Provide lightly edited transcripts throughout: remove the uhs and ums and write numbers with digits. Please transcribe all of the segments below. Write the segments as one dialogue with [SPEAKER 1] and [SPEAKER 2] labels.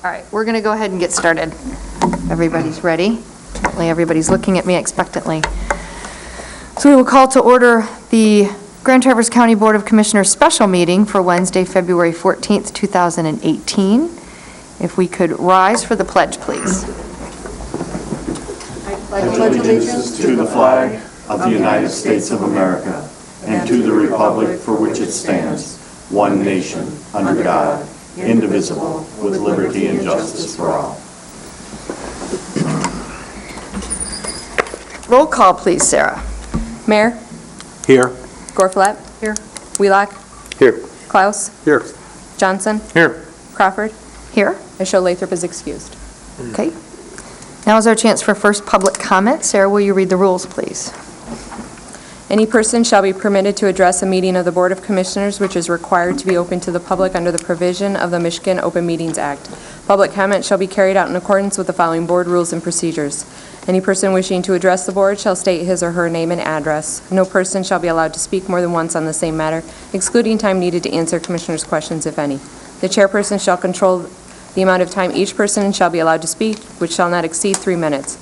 [SPEAKER 1] All right, we're going to go ahead and get started. Everybody's ready. Apparently everybody's looking at me expectantly. So we will call to order the Grand Traverse County Board of Commissioners special meeting for Wednesday, February 14th, 2018. If we could rise for the pledge, please.
[SPEAKER 2] I pledge allegiance to the flag of the United States of America and to the republic for which it stands, one nation, under God, indivisible, with liberty and justice for all.
[SPEAKER 1] Roll call, please, Sarah.
[SPEAKER 3] Mayor?
[SPEAKER 4] Here.
[SPEAKER 3] Gorflett? Here. Wheelock?
[SPEAKER 4] Here.
[SPEAKER 3] Klaus?
[SPEAKER 4] Here.
[SPEAKER 3] Johnson?
[SPEAKER 4] Here.
[SPEAKER 3] Crawford?
[SPEAKER 1] Here.
[SPEAKER 3] Michelle Lathrop is excused.
[SPEAKER 1] Okay. Now is our chance for first public comment. Sarah, will you read the rules, please?
[SPEAKER 3] Any person shall be permitted to address a meeting of the Board of Commissioners which is required to be open to the public under the provision of the Michigan Open Meetings Act. Public comment shall be carried out in accordance with the following board rules and procedures. Any person wishing to address the board shall state his or her name and address. No person shall be allowed to speak more than once on the same matter, excluding time needed to answer commissioners' questions, if any. The chairperson shall control the amount of time each person shall be allowed to speak, which shall not exceed 3 minutes.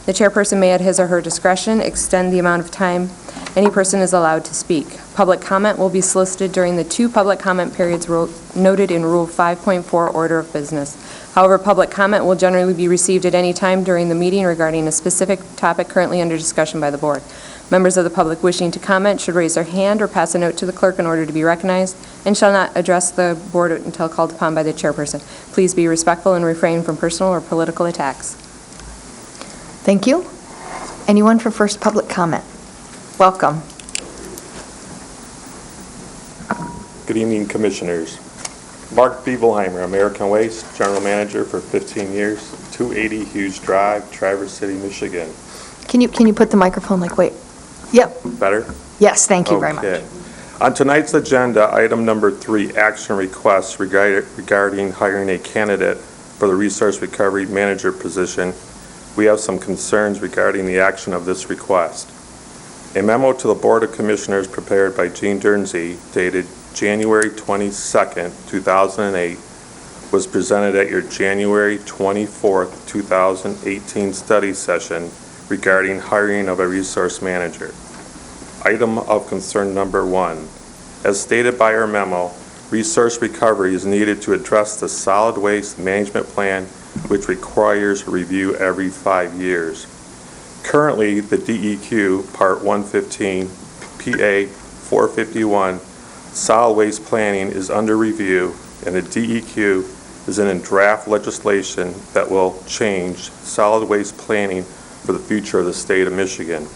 [SPEAKER 3] The chairperson may at his or her discretion extend the amount of time any person is allowed to speak. Public comment will be solicited during the 2 public comment periods noted in Rule 5.4 Order of Business. However, public comment will generally be received at any time during the meeting regarding a specific topic currently under discussion by the board. Members of the public wishing to comment should raise their hand or pass a note to the clerk in order to be recognized and shall not address the board until called upon by the chairperson. Please be respectful and refrain from personal or political attacks.
[SPEAKER 1] Thank you. Anyone for first public comment? Welcome.
[SPEAKER 4] Good evening, Commissioners. Mark Bevelheimer, American Waste, General Manager for 15 years, 280 Hughes Drive, Traverse City, Michigan.
[SPEAKER 1] Can you put the microphone wait? Yep.
[SPEAKER 4] Better?
[SPEAKER 1] Yes, thank you very much.
[SPEAKER 4] Okay. On tonight's agenda, item number 3, action requests regarding hiring a candidate for the Resource Recovery Manager position. We have some concerns regarding the action of this request. A memo to the Board of Commissioners prepared by Gene Dernsey, dated January 22nd, 2008, was presented at your January 24th, 2018 study session regarding hiring of a resource manager. Item of concern number 1. As stated by our memo, resource recovery is needed to address the solid waste management plan, which requires review every 5 years. Currently, the DEQ Part 115, PA 451, solid waste planning is under review, and the DEQ is in draft legislation that will change solid waste planning for the future of the state of Michigan.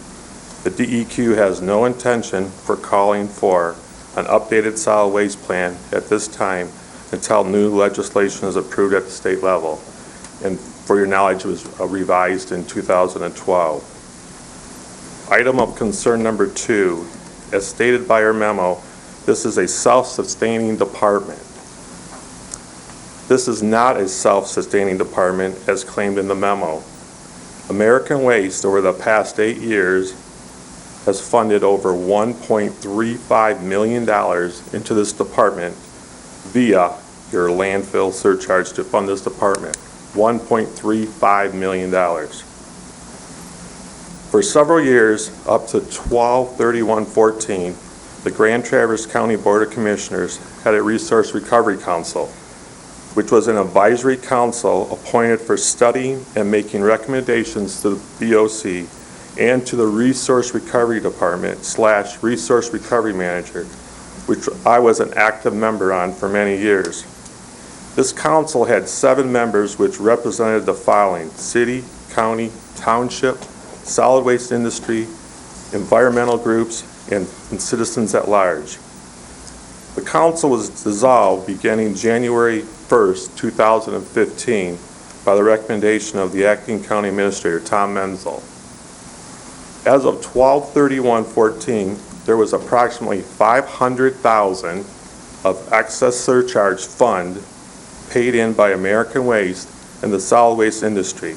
[SPEAKER 4] The DEQ has no intention for calling for an updated solid waste plan at this time until new legislation is approved at the state level. And for your knowledge, it was revised in 2012. Item of concern number 2, as stated by our memo, this is a self-sustaining department. This is not a self-sustaining department as claimed in the memo. American Waste, over the past 8 years, has funded over $1.35 million into this department via your landfill surcharge to fund this department. $1.35 million. For several years, up to 12/31/14, the Grand Traverse County Board of Commissioners had a Resource Recovery Council, which was an advisory council appointed for studying and making recommendations to the BOC and to the Resource Recovery Department / Resource Recovery Manager, which I was an active member on for many years. This council had 7 members which represented the following: city, county, township, solid waste industry, environmental groups, and citizens at large. The council was dissolved beginning January 1st, 2015 by the recommendation of the acting county administrator, Tom Menzel. As of 12/31/14, there was approximately $500,000 of excess surcharge fund paid in by American Waste and the solid waste industry.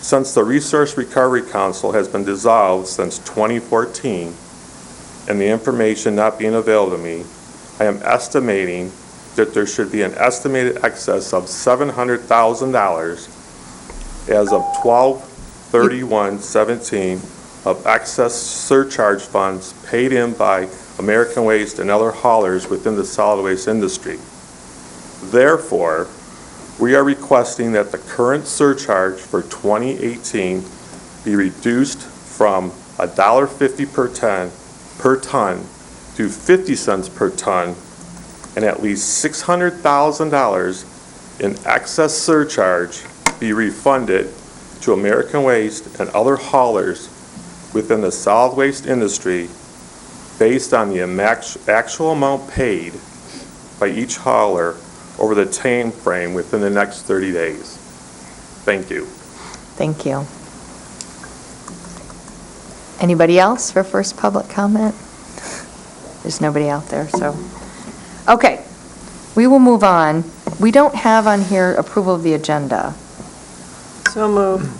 [SPEAKER 4] Since the Resource Recovery Council has been dissolved since 2014, and the information not being available to me, I am estimating that there should be an estimated excess of $700,000 as of 12/31/17 of excess surcharge funds paid in by American Waste and other haulers within the solid waste industry. Therefore, we are requesting that the current surcharge for 2018 be reduced from $1.50 per ton to 50 cents per ton, and at least $600,000 in excess surcharge be refunded to American Waste and other haulers within the solid waste industry based on the actual amount paid by each hauler over the time frame within the next 30 days. Thank you.
[SPEAKER 1] Thank you. Anybody else for first public comment? There's nobody out there, so. Okay, we will move on. We don't have on here approval of the agenda.
[SPEAKER 5] So moved.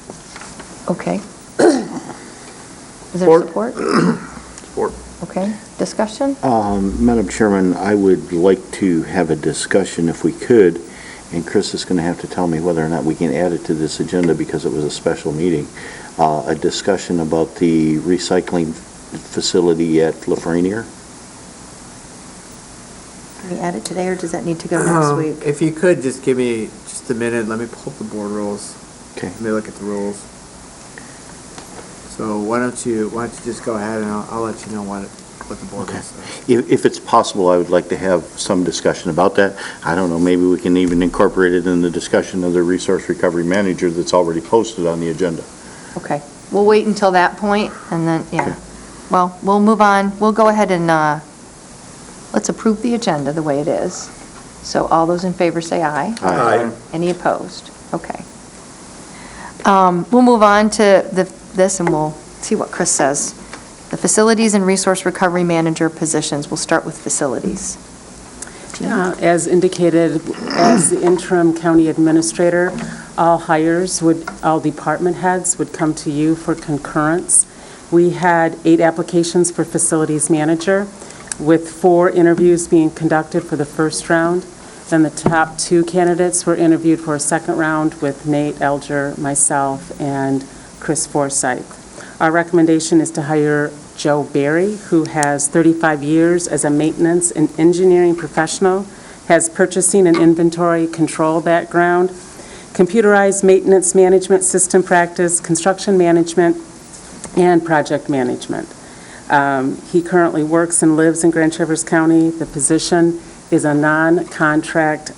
[SPEAKER 1] Okay. Is there support?
[SPEAKER 4] Support.
[SPEAKER 1] Okay, discussion?
[SPEAKER 2] Madam Chairman, I would like to have a discussion if we could, and Chris is going to have to tell me whether or not we can add it to this agenda because it was a special meeting, a discussion about the recycling facility at Lafreniere.
[SPEAKER 1] Can we add it today, or does that need to go next week?
[SPEAKER 5] If you could, just give me just a minute, let me pull up the board rules.
[SPEAKER 2] Okay.
[SPEAKER 5] Let me look at the rules. So why don't you just go ahead and I'll let you know what the board
[SPEAKER 2] Okay.
[SPEAKER 5] rules say.
[SPEAKER 2] If it's possible, I would like to have some discussion about that. I don't know, maybe we can even incorporate it in the discussion of the resource recovery manager that's already posted on the agenda.
[SPEAKER 1] Okay, we'll wait until that point, and then, yeah.
[SPEAKER 2] Okay.
[SPEAKER 1] Well, we'll move on. We'll go ahead and, let's approve the agenda the way it is. So all those in favor say aye.
[SPEAKER 2] Aye.
[SPEAKER 1] Any opposed? Okay. We'll move on to this, and we'll see what Chris says. The Facilities and Resource Recovery Manager positions. We'll start with facilities.
[SPEAKER 6] As indicated, as the interim county administrator, all department heads would come to you for concurrence. We had 8 applications for facilities manager, with 4 interviews being conducted for the first round. Then the top 2 candidates were interviewed for a second round with Nate Elger, myself, and Chris Forsythe. Our recommendation is to hire Joe Berry, who has 35 years as a maintenance and engineering professional, has purchasing and inventory control background, computerized maintenance management system practice, construction management, and project management. He currently works and lives in Grand Traverse County. The position is a non-contract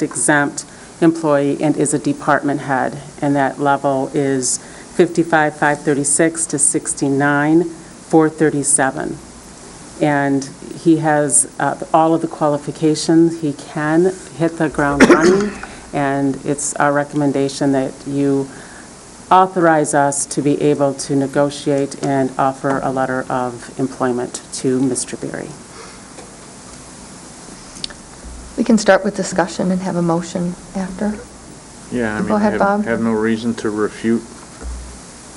[SPEAKER 6] exempt employee and is a department head, and that level is 55,536 to 69,437. And he has all of the qualifications. He can hit the ground running, and it's our recommendation that you authorize us to be able to negotiate and offer a letter of employment to Mr. Berry.
[SPEAKER 1] We can start with discussion and have a motion after.
[SPEAKER 7] Yeah, I mean,
[SPEAKER 1] Go ahead, Bob.
[SPEAKER 7] I have no reason to refute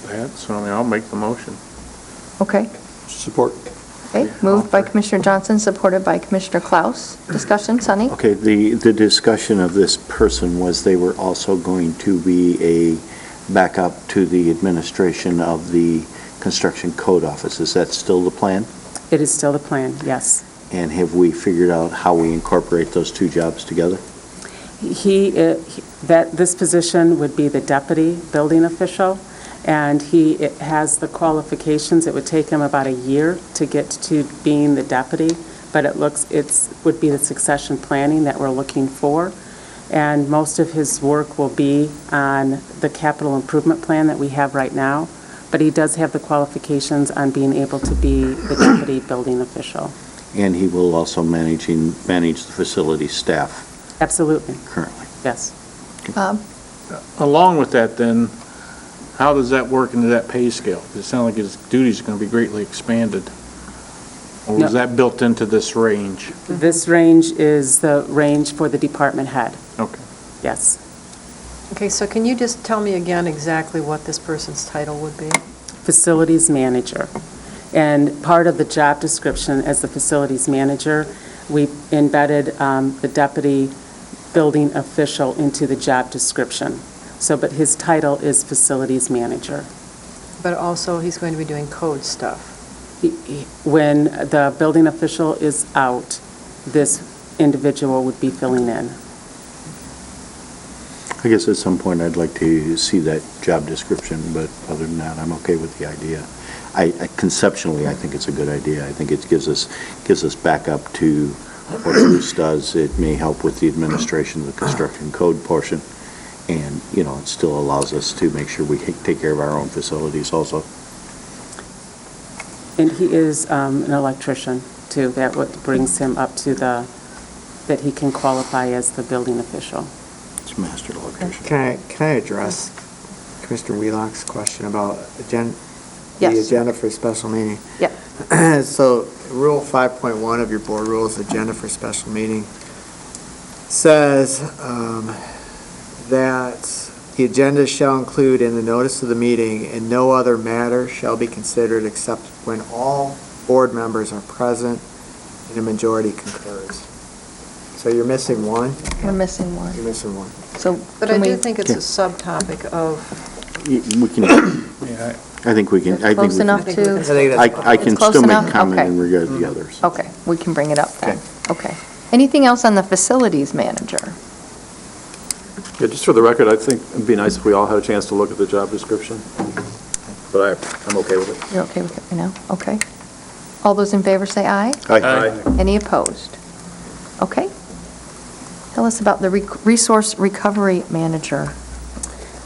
[SPEAKER 7] that, so I mean, I'll make the motion.
[SPEAKER 1] Okay.
[SPEAKER 2] Support.
[SPEAKER 1] Okay, moved by Commissioner Johnson, supported by Commissioner Klaus. Discussion, Sonny?
[SPEAKER 2] Okay, the discussion of this person was they were also going to be a backup to the administration of the construction code office. Is that still the plan?
[SPEAKER 6] It is still the plan, yes.
[SPEAKER 2] And have we figured out how we incorporate those 2 jobs together?
[SPEAKER 6] This position would be the deputy building official, and he has the qualifications. It would take him about a year to get to being the deputy, but it would be the succession planning that we're looking for. And most of his work will be on the capital improvement plan that we have right now, but he does have the qualifications on being able to be the deputy building official.
[SPEAKER 2] And he will also manage the facility staff
[SPEAKER 6] Absolutely,
[SPEAKER 2] currently.
[SPEAKER 6] yes.
[SPEAKER 1] Bob?
[SPEAKER 7] Along with that, then, how does that work into that pay scale? Does it sound like his duties are going to be greatly expanded? Or
[SPEAKER 6] No.
[SPEAKER 7] was that built into this range?
[SPEAKER 6] This range is the range for the department head,
[SPEAKER 7] Okay.
[SPEAKER 6] yes.
[SPEAKER 8] Okay, so can you just tell me again exactly what this person's title would be?
[SPEAKER 6] Facilities manager. And part of the job description as the facilities manager We embedded the deputy building official into the job description. So, but his title is facilities manager.
[SPEAKER 8] But also, he's going to be doing code stuff.
[SPEAKER 6] When the building official is out, this individual would be filling in.
[SPEAKER 2] I guess at some point I'd like to see that job description, but other than that, I'm okay with the idea. Conceptually, I think it's a good idea. I think it gives us backup to what Bruce does. It may help with the administration of the construction code portion, and, it still allows us to make sure we take care of our own facilities also.
[SPEAKER 6] And he is an electrician, too. That what brings him up to that he can qualify as the building official.
[SPEAKER 2] It's master electrician.
[SPEAKER 5] Can I address Commissioner Wheelock's question about the
[SPEAKER 1] Yes.
[SPEAKER 5] agenda for a special meeting?
[SPEAKER 1] Yeah.
[SPEAKER 5] So, Rule 5.1 of your board rules, agenda for special meeting, says that the agenda shall include in the notice of the meeting, and no other matter shall be considered except when all board members are present and a majority concurs. So you're missing one?
[SPEAKER 1] We're missing one.
[SPEAKER 5] You're missing one.
[SPEAKER 1] So
[SPEAKER 8] But I
[SPEAKER 1] can
[SPEAKER 8] do
[SPEAKER 1] we,
[SPEAKER 8] think it's a subtopic of,
[SPEAKER 2] We can,
[SPEAKER 7] Yeah,
[SPEAKER 2] I think we can.
[SPEAKER 1] close enough
[SPEAKER 8] I think we
[SPEAKER 1] to,
[SPEAKER 8] can-
[SPEAKER 5] I think that's
[SPEAKER 2] I can
[SPEAKER 1] It's close
[SPEAKER 2] still make
[SPEAKER 1] enough?
[SPEAKER 2] comment
[SPEAKER 1] Okay.
[SPEAKER 2] in regard to the others.
[SPEAKER 1] okay, we can bring it up then. Okay. Anything else on the facilities manager?
[SPEAKER 9] Yeah, just for the record, I think it'd be nice if we all had a chance to look at the job description, but I'm okay with it.
[SPEAKER 1] You're okay with it right now? Okay. All those in favor say aye.
[SPEAKER 2] Aye.
[SPEAKER 1] Any opposed? Okay. Tell us about the resource recovery manager.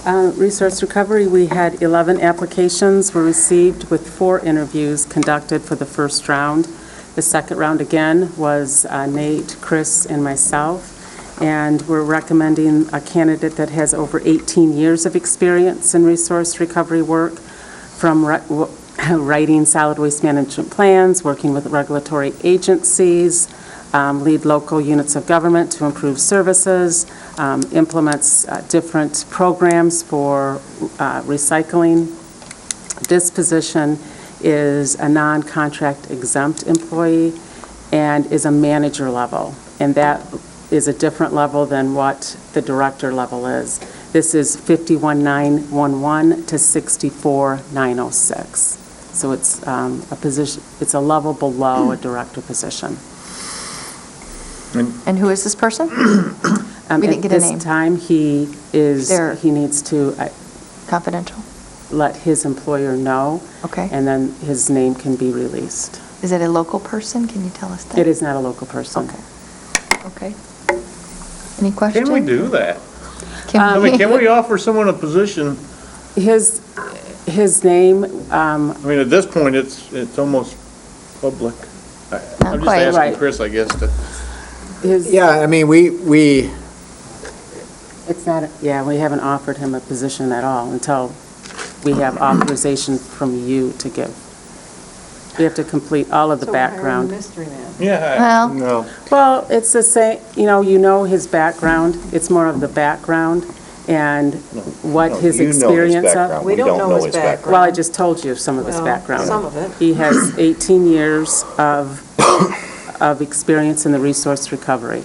[SPEAKER 6] Resource recovery, we had 11 applications were received with 4 interviews conducted for the first round. The second round, again, was Nate, Chris, and myself. And we're recommending a candidate that has over 18 years of experience in resource recovery work, from writing solid waste management plans, working with regulatory agencies, lead local units of government to improve services, implements different programs for recycling. This position is a non-contract exempt employee and is a manager level, and that is a different level than what the director level is. This is 51,911 to 64,906. So it's a position, it's a level below a director position.
[SPEAKER 1] And who is this person? We didn't get a name.
[SPEAKER 6] At this time, he
[SPEAKER 1] There.
[SPEAKER 6] needs to
[SPEAKER 1] Confidential?
[SPEAKER 6] let his employer know,
[SPEAKER 1] Okay.
[SPEAKER 6] and then his name can be released.
[SPEAKER 1] Is it a local person? Can you tell us that?
[SPEAKER 6] It is not a local person.
[SPEAKER 1] Okay. Okay. Any questions?
[SPEAKER 7] can we do that?
[SPEAKER 1] Can
[SPEAKER 7] I mean, can we offer someone a position?
[SPEAKER 6] His name,
[SPEAKER 7] I mean, at this point, it's almost public.
[SPEAKER 1] Not
[SPEAKER 7] I'm just
[SPEAKER 1] quite.
[SPEAKER 7] asking
[SPEAKER 6] Right.
[SPEAKER 7] Chris, I guess, to...
[SPEAKER 6] his,
[SPEAKER 5] Yeah, I mean, we
[SPEAKER 6] it's not, we haven't offered him a position at all until we have authorization from you to give. We have to complete all of the
[SPEAKER 8] so we're hiring a
[SPEAKER 6] background.
[SPEAKER 8] mystery man.
[SPEAKER 7] Yeah.
[SPEAKER 1] Well,
[SPEAKER 2] No.
[SPEAKER 6] Well, it's the same, you know his background. It's more of the background and what his experience of.
[SPEAKER 8] We don't know his background.
[SPEAKER 6] Well, I just told you some of his
[SPEAKER 8] Well,
[SPEAKER 6] background.
[SPEAKER 8] some of it.
[SPEAKER 6] He has 18 years of experience in the resource recovery.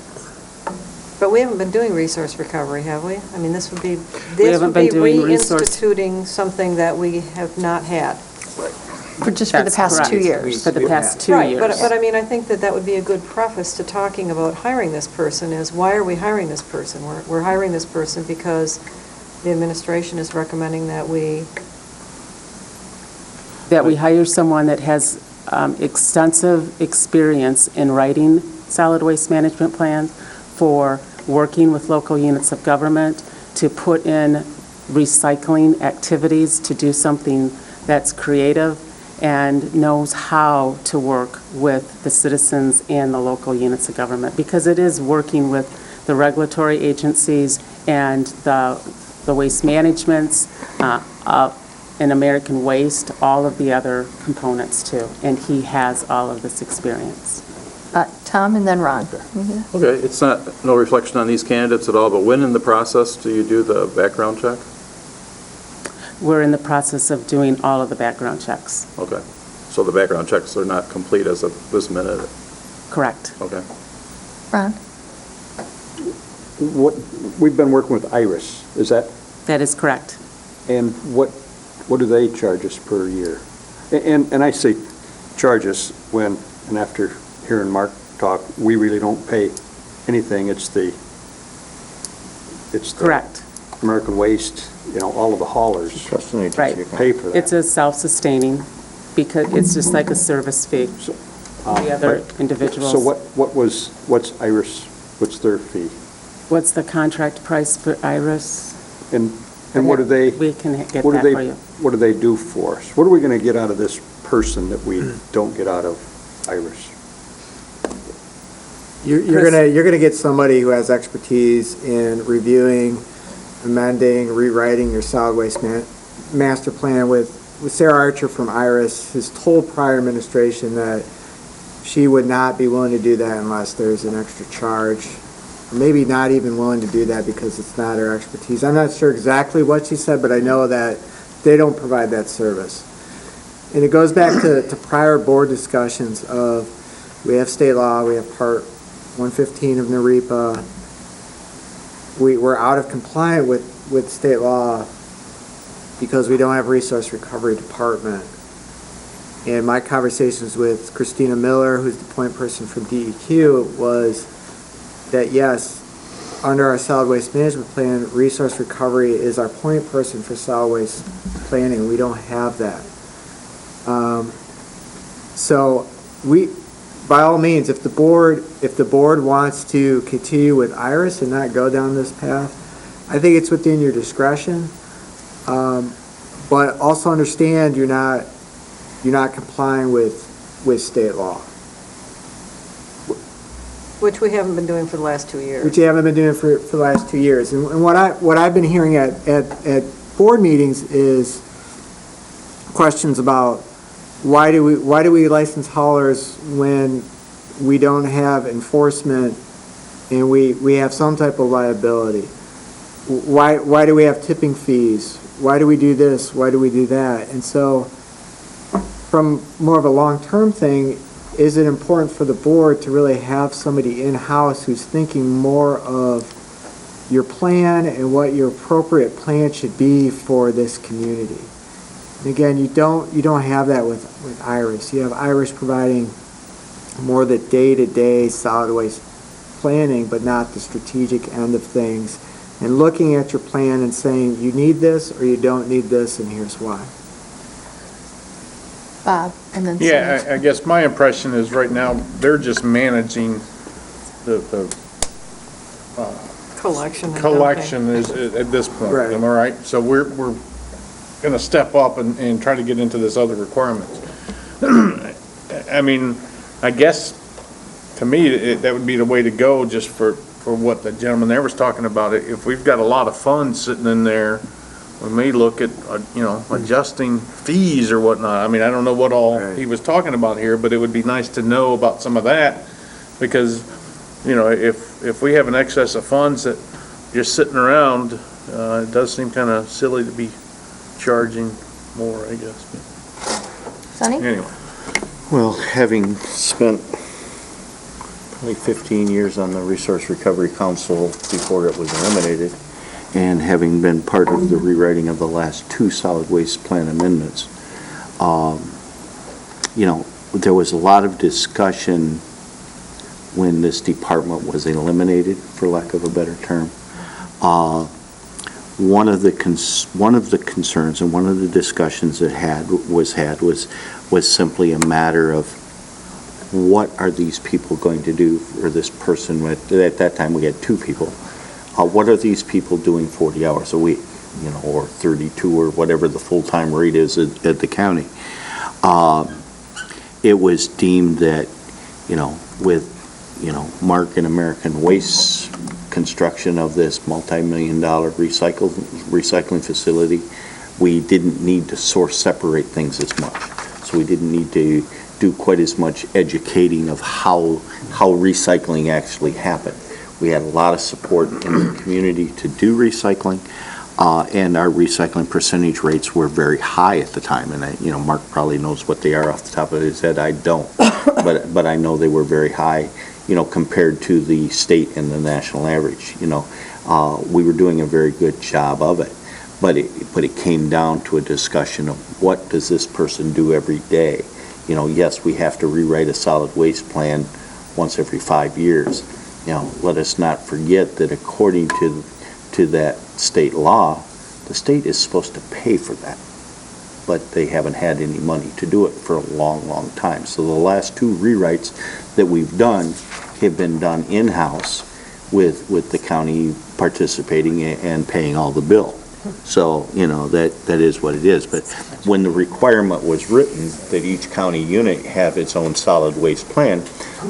[SPEAKER 8] But we haven't been doing resource recovery, have we? I mean, this would be
[SPEAKER 6] haven't been doing resource-
[SPEAKER 8] reinstituting something that we have not had.
[SPEAKER 1] for the
[SPEAKER 6] That's
[SPEAKER 1] past 2
[SPEAKER 6] correct.
[SPEAKER 1] years.
[SPEAKER 6] For the past 2
[SPEAKER 8] Right,
[SPEAKER 6] years.
[SPEAKER 8] but I mean, I think that would be a good preface to talking about hiring this person, is why are we hiring this person? We're hiring this person because the administration is recommending that we,
[SPEAKER 6] hire someone that has extensive experience in writing solid waste management plans, for working with local units of government, to put in recycling activities, to do something that's creative, and knows how to work with the citizens and the local units of government, because it is working with the regulatory agencies and the waste managements, and American Waste, all of the other components too, and he has all of this experience.
[SPEAKER 1] Tom and then Ron.
[SPEAKER 9] Okay, it's no reflection on these candidates at all, but when in the process do you do the background check?
[SPEAKER 6] We're in the process of doing all of the background checks.
[SPEAKER 9] Okay, so the background checks are not complete as of this minute?
[SPEAKER 6] Correct.
[SPEAKER 9] Okay.
[SPEAKER 1] Ron?
[SPEAKER 10] We've been working with Iris, is that,
[SPEAKER 6] That is correct.
[SPEAKER 10] and what do they charge us per year? And I say charge us when, and after hearing Mark talk, we really don't pay anything. It's the
[SPEAKER 6] Correct.
[SPEAKER 10] American Waste, all of the haulers
[SPEAKER 2] Trust an agency
[SPEAKER 6] Right.
[SPEAKER 2] account.
[SPEAKER 10] pay for that.
[SPEAKER 6] It's a self-sustaining, because it's just like a service fee. The other individuals.
[SPEAKER 10] So what's Iris, what's their fee?
[SPEAKER 6] What's the contract price for Iris?
[SPEAKER 10] And what do they,
[SPEAKER 6] We can get that
[SPEAKER 10] what do
[SPEAKER 6] for
[SPEAKER 10] they,
[SPEAKER 6] you.
[SPEAKER 10] what do they do for us? What are we going to get out of this person that we don't get out of Iris?
[SPEAKER 5] You're gonna get somebody who has expertise in reviewing, amending, rewriting your solid waste master plan. With Sarah Archer from Iris has told prior administration that she would not be willing to do that unless there's an extra charge. Or maybe not even willing to do that because it's not her expertise. I'm not sure exactly what she said, but I know that they don't provide that service. And it goes back to prior board discussions of, we have state law, we have Part 115 of NAREPA. We're out of compliance with state law because we don't have a resource recovery department. And my conversations with Christina Miller, who's the point person from DEQ, was that yes, under our solid waste management plan, resource recovery is our point person for solid waste planning. We don't have that. So by all means, if the board wants to continue with Iris and not go down this path, I think it's within your discretion. But also understand you're not complying with state law,
[SPEAKER 8] Which we haven't been doing for the last 2 years.
[SPEAKER 5] which you haven't been doing for the last 2 years. And what I've been hearing at board meetings is questions about why do we license haulers when we don't have enforcement and we have some type of liability? Why do we have tipping fees? Why do we do this? Why do we do that? And so from more of a long-term thing, is it important for the board to really have somebody in-house who's thinking more of your plan and what your appropriate plan should be for this community? And again, you don't have that with Iris. You have Iris providing more the day-to-day solid waste planning, but not the strategic end of things. And looking at your plan and saying, you need this or you don't need this, and here's why.
[SPEAKER 1] Bob, and then
[SPEAKER 7] Yeah,
[SPEAKER 1] Cindy.
[SPEAKER 7] I guess my impression is right now, they're just managing the
[SPEAKER 8] Collection and
[SPEAKER 7] collection is at this point.
[SPEAKER 5] Right.
[SPEAKER 7] Am I right? So we're gonna step up and try to get into this other requirements. I mean, I guess, to me, that would be the way to go, just for what the gentleman there was talking about. If we've got a lot of funds sitting in there, we may look at, adjusting fees or whatnot. I mean, I don't know what all he was talking about here, but it would be nice to know about some of that, because, if we have an excess of funds that just sitting around, it does seem kind of silly to be charging more, I guess.
[SPEAKER 1] Sonny?
[SPEAKER 7] Anyway.
[SPEAKER 2] Well, having spent probably 15 years on the Resource Recovery Council before it was eliminated, and having been part of the rewriting of the last 2 solid waste plan amendments, there was a lot of discussion when this department was eliminated, for lack of a better term. One of the concerns and one of the discussions that was simply a matter of, what are these people going to do, or this person, at that time we had 2 people, what are these people doing 40 hours a week, or 32, or whatever the full-time rate is at the county. It was deemed that, with, Mark and American Waste construction of this multi-million-dollar recycling facility, we didn't need to separate things as much. So we didn't need to do quite as much educating of how recycling actually happened. We had a lot of support in the community to do recycling, and our recycling percentage rates were very high at the time. And Mark probably knows what they are off the top of his head. I don't, but I know they were very high compared to the state and the national average, we were doing a very good job of it. But it came down to a discussion of what does this person do every day? Yes, we have to rewrite a solid waste plan once every 5 years. Let us not forget that according to that state law, the state is supposed to pay for that, but they haven't had any money to do it for a long, long time. So the last 2 rewrites that we've done have been done in-house with the county participating and paying all the bill. So, that is what it is. But when the requirement was written that each county unit have its own solid waste plan,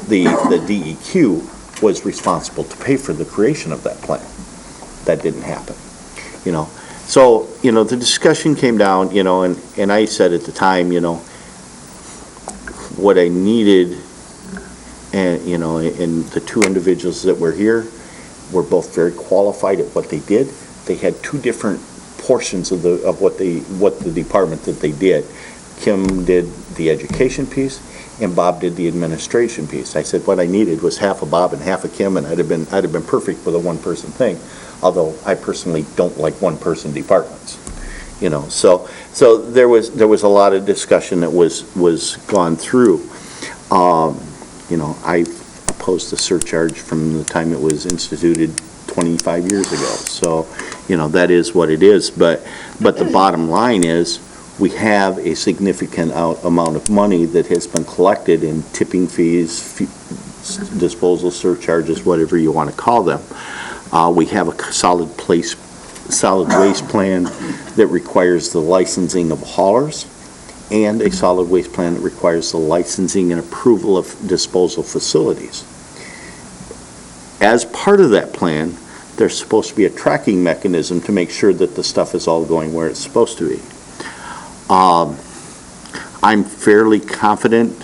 [SPEAKER 2] the DEQ was responsible to pay for the creation of that plan. That didn't happen, So, the discussion came down, and I said at the time, what I needed, and the 2 individuals that were here were both very qualified at what they did. They had 2 different portions of what the department that they did. Kim did the education piece, and Bob did the administration piece. I said what I needed was half of Bob and half of Kim, and I'd have been perfect with a 1-person thing. Although I personally don't like 1-person departments, So there was a lot of discussion that was gone through. I opposed the surcharge from the time it was instituted 25 years ago. So, that is what it is. But the bottom line is we have a significant amount of money that has been collected in tipping fees, disposal surcharges, whatever you want to call them. We have a solid waste plan that requires the licensing of haulers, and a solid waste plan that requires the licensing and approval of disposal facilities. As part of that plan, there's supposed to be a tracking mechanism to make sure that the stuff is all going where it's supposed to be. I'm fairly confident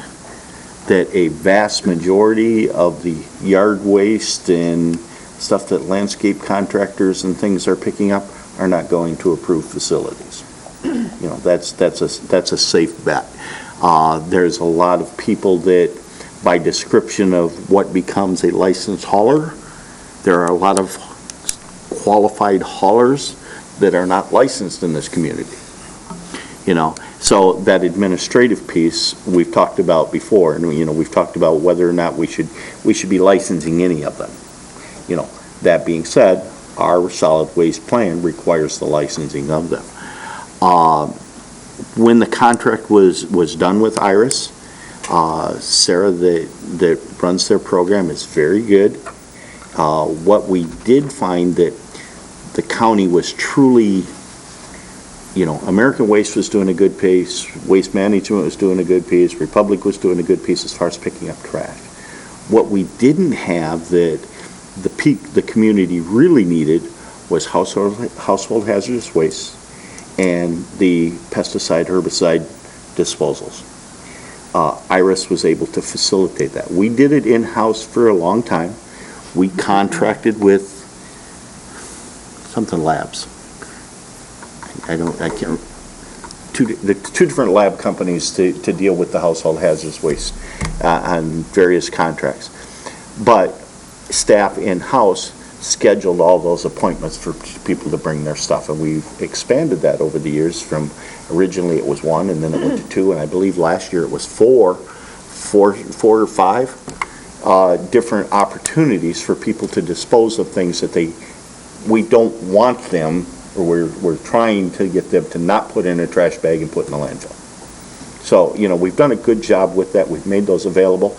[SPEAKER 2] that a vast majority of the yard waste and stuff that landscape contractors and things are picking up are not going to approved facilities. That's a safe bet. There's a lot of people that, by description of what becomes a licensed hauler, there are a lot of qualified haulers that are not licensed in this community. So that administrative piece we've talked about before, and we've talked about whether or not we should be licensing any of them. That being said, our solid waste plan requires the licensing of them. When the contract was done with Iris, Sarah that runs their program is very good. What we did find that the county was truly, American Waste was doing a good piece, Waste Management was doing a good piece, Republic was doing a good piece as far as picking up trash. What we didn't have that the community really needed was household hazardous waste and the pesticide, herbicide disposals. Iris was able to facilitate that. We did it in-house for a long time. We contracted with something labs. The 2 different lab companies to deal with the household hazardous waste on various contracts. But staff in-house scheduled all those appointments for people to bring their stuff, and we've expanded that over the years. From originally it was 1, and then it went to 2, and I believe last year it was 4 or 5 different opportunities for people to dispose of things that we don't want them, or we're trying to get them to not put in a trash bag and put in a landfill. So, we've done a good job with that. We've made those available.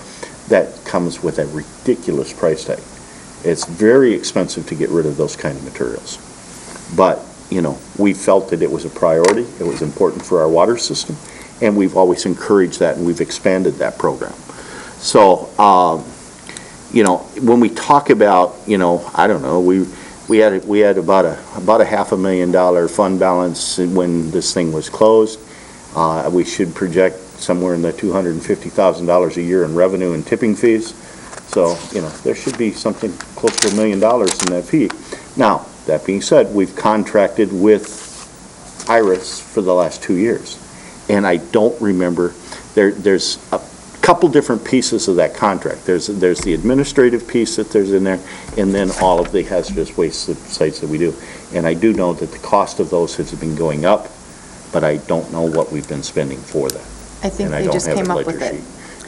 [SPEAKER 2] That comes with a ridiculous price tag. It's very expensive to get rid of those kind of materials. But, we felt that it was a priority. It was important for our water system, and we've always encouraged that, and we've expanded that program. So, when we talk about, I don't know, we had about a $500,000 fund balance when this thing was closed. We should project somewhere in the $250,000 a year in revenue and tipping fees. So, there should be something close to $1 million in that fee. Now, that being said, we've contracted with Iris for the last 2 years. And I don't remember, there's couple different pieces of that contract. There's the administrative piece that there's in there, and then all of the hazardous waste sites that we do. And I do know that the cost of those has been going up, but I don't know what we've been spending for that.
[SPEAKER 1] I think
[SPEAKER 2] And I
[SPEAKER 1] they
[SPEAKER 2] don't
[SPEAKER 1] just
[SPEAKER 2] have a
[SPEAKER 1] came up
[SPEAKER 2] ledger
[SPEAKER 1] with it.
[SPEAKER 2] sheet.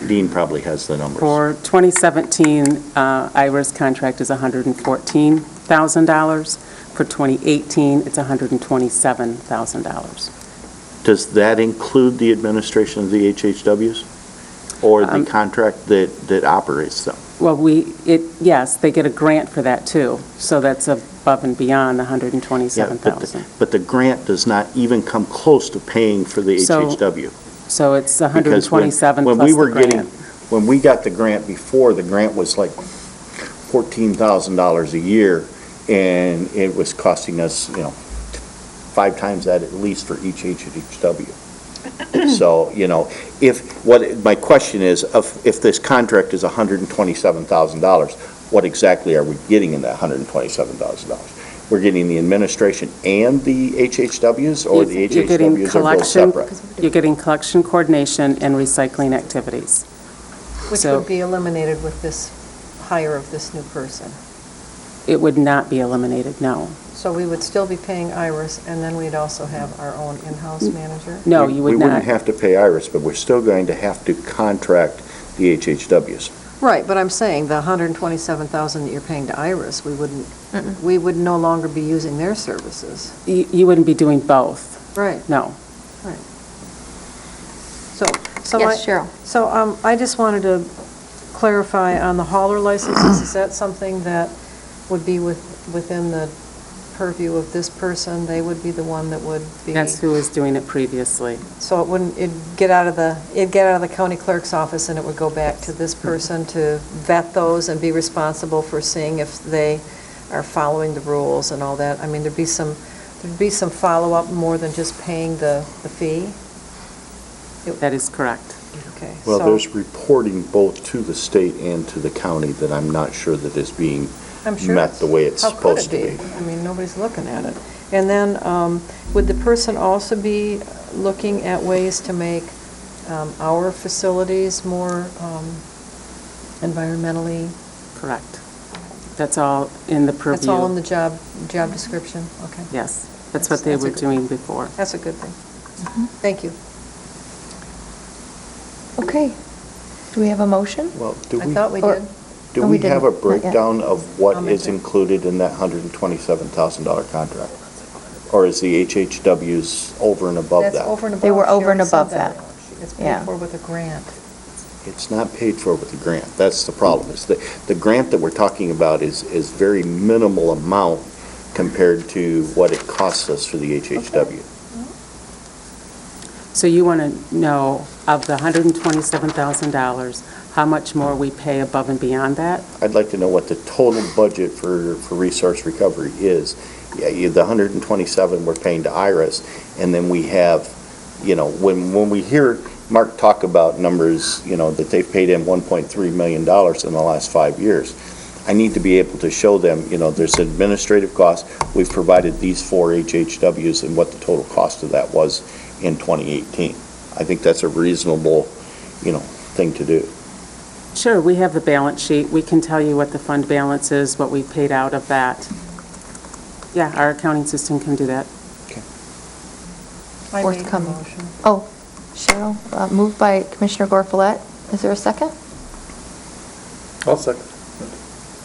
[SPEAKER 2] Dean probably has the numbers.
[SPEAKER 6] For 2017, IRA's contract is $114,000. For 2018, it's $127,000.
[SPEAKER 2] Does that include the administration of the HHWs? Or the contract that operates them?
[SPEAKER 6] Well, yes, they get a grant for that, too. So that's above and beyond the $127,000.
[SPEAKER 2] But the grant does not even come close to paying for the
[SPEAKER 6] So-
[SPEAKER 2] HHW.
[SPEAKER 6] So it's
[SPEAKER 2] Because
[SPEAKER 6] 127
[SPEAKER 2] when
[SPEAKER 6] plus
[SPEAKER 2] we
[SPEAKER 6] the
[SPEAKER 2] were getting,
[SPEAKER 6] grant.
[SPEAKER 2] when we got the grant before, the grant was like $14,000 a year, and it was costing us, 5 times that at least for each HHW. So, my question is, if this contract is $127,000, what exactly are we getting in that $127,000? We're getting the administration and the HHWs, or the
[SPEAKER 6] You're getting
[SPEAKER 2] HHWs are both
[SPEAKER 6] collection,
[SPEAKER 2] separate?
[SPEAKER 6] you're getting collection coordination and recycling activities.
[SPEAKER 8] Which
[SPEAKER 6] So-
[SPEAKER 8] would be eliminated with this hire of this new person.
[SPEAKER 6] It would not be eliminated, no.
[SPEAKER 8] So we would still be paying Iris, and then we'd also have our own in-house manager?
[SPEAKER 6] No, you would
[SPEAKER 2] We
[SPEAKER 6] not.
[SPEAKER 2] wouldn't have to pay Iris, but we're still going to have to contract the HHWs.
[SPEAKER 8] Right, but I'm saying the $127,000 that you're paying to Iris, we would no longer be using their services.
[SPEAKER 6] You wouldn't be doing both,
[SPEAKER 8] Right.
[SPEAKER 6] no.
[SPEAKER 8] So
[SPEAKER 1] Yes, Cheryl.
[SPEAKER 8] So I just wanted to clarify on the hauler licenses, is that something that would be within the purview of this person? They would be the one that would be...
[SPEAKER 6] That's who was doing it previously.
[SPEAKER 8] So it'd get out of the county clerk's office, and it would go back to this person to vet those and be responsible for seeing if they are following the rules and all that? I mean, there'd be some follow-up more than just paying the fee?
[SPEAKER 6] That is correct.
[SPEAKER 8] Okay.
[SPEAKER 2] Well,
[SPEAKER 8] so
[SPEAKER 2] there's reporting both to the state and to the county that I'm not sure that is being
[SPEAKER 8] I'm sure
[SPEAKER 2] met the way it's
[SPEAKER 8] How could
[SPEAKER 2] supposed to
[SPEAKER 8] it
[SPEAKER 2] be.
[SPEAKER 8] be? I mean, nobody's looking at it. And then, would the person also be looking at ways to make our facilities more environmentally?
[SPEAKER 6] Correct. That's all in the purview.
[SPEAKER 8] That's all in the job description? Okay.
[SPEAKER 6] Yes, that's what they were doing before.
[SPEAKER 8] That's a good thing. Thank you.
[SPEAKER 1] Okay. Do we have a motion?
[SPEAKER 2] Well,
[SPEAKER 8] I thought we
[SPEAKER 1] Or-
[SPEAKER 8] did.
[SPEAKER 2] do
[SPEAKER 1] Oh,
[SPEAKER 2] we
[SPEAKER 1] we
[SPEAKER 2] have a
[SPEAKER 1] didn't. Not yet.
[SPEAKER 2] breakdown of
[SPEAKER 8] I'll
[SPEAKER 2] what
[SPEAKER 8] make
[SPEAKER 2] is
[SPEAKER 8] it.
[SPEAKER 2] included in that $127,000 contract? Or is the HHWs over and above
[SPEAKER 8] That's
[SPEAKER 2] that?
[SPEAKER 8] over and above.
[SPEAKER 1] They were
[SPEAKER 8] She
[SPEAKER 1] over and
[SPEAKER 8] already said
[SPEAKER 1] above that.
[SPEAKER 8] It's
[SPEAKER 1] Yeah.
[SPEAKER 8] paid for with a grant.
[SPEAKER 2] It's not paid for with the grant. That's the problem. Is the grant that we're talking about is very minimal amount compared to what it costs us for the HHW.
[SPEAKER 6] So you want to know, of the $127,000, how much more we pay above and beyond that?
[SPEAKER 2] I'd like to know what the total budget for resource recovery is. Yeah, the 127 we're paying to IRIS, and then we have, when we hear Mark talk about numbers, that they've paid in $1.3 million in the last 5 years, I need to be able to show them, there's administrative costs. We've provided these 4 HHWs and what the total cost of that was in 2018. I think that's a reasonable, thing to do.
[SPEAKER 6] Sure, we have the balance sheet. We can tell you what the fund balance is, what we paid out of that. Yeah, our accounting system can do that.
[SPEAKER 8] I made the
[SPEAKER 1] Forthcoming.
[SPEAKER 8] motion.
[SPEAKER 1] Oh, Cheryl, moved by Commissioner Gorfulet. Is there a second?
[SPEAKER 9] I'll second.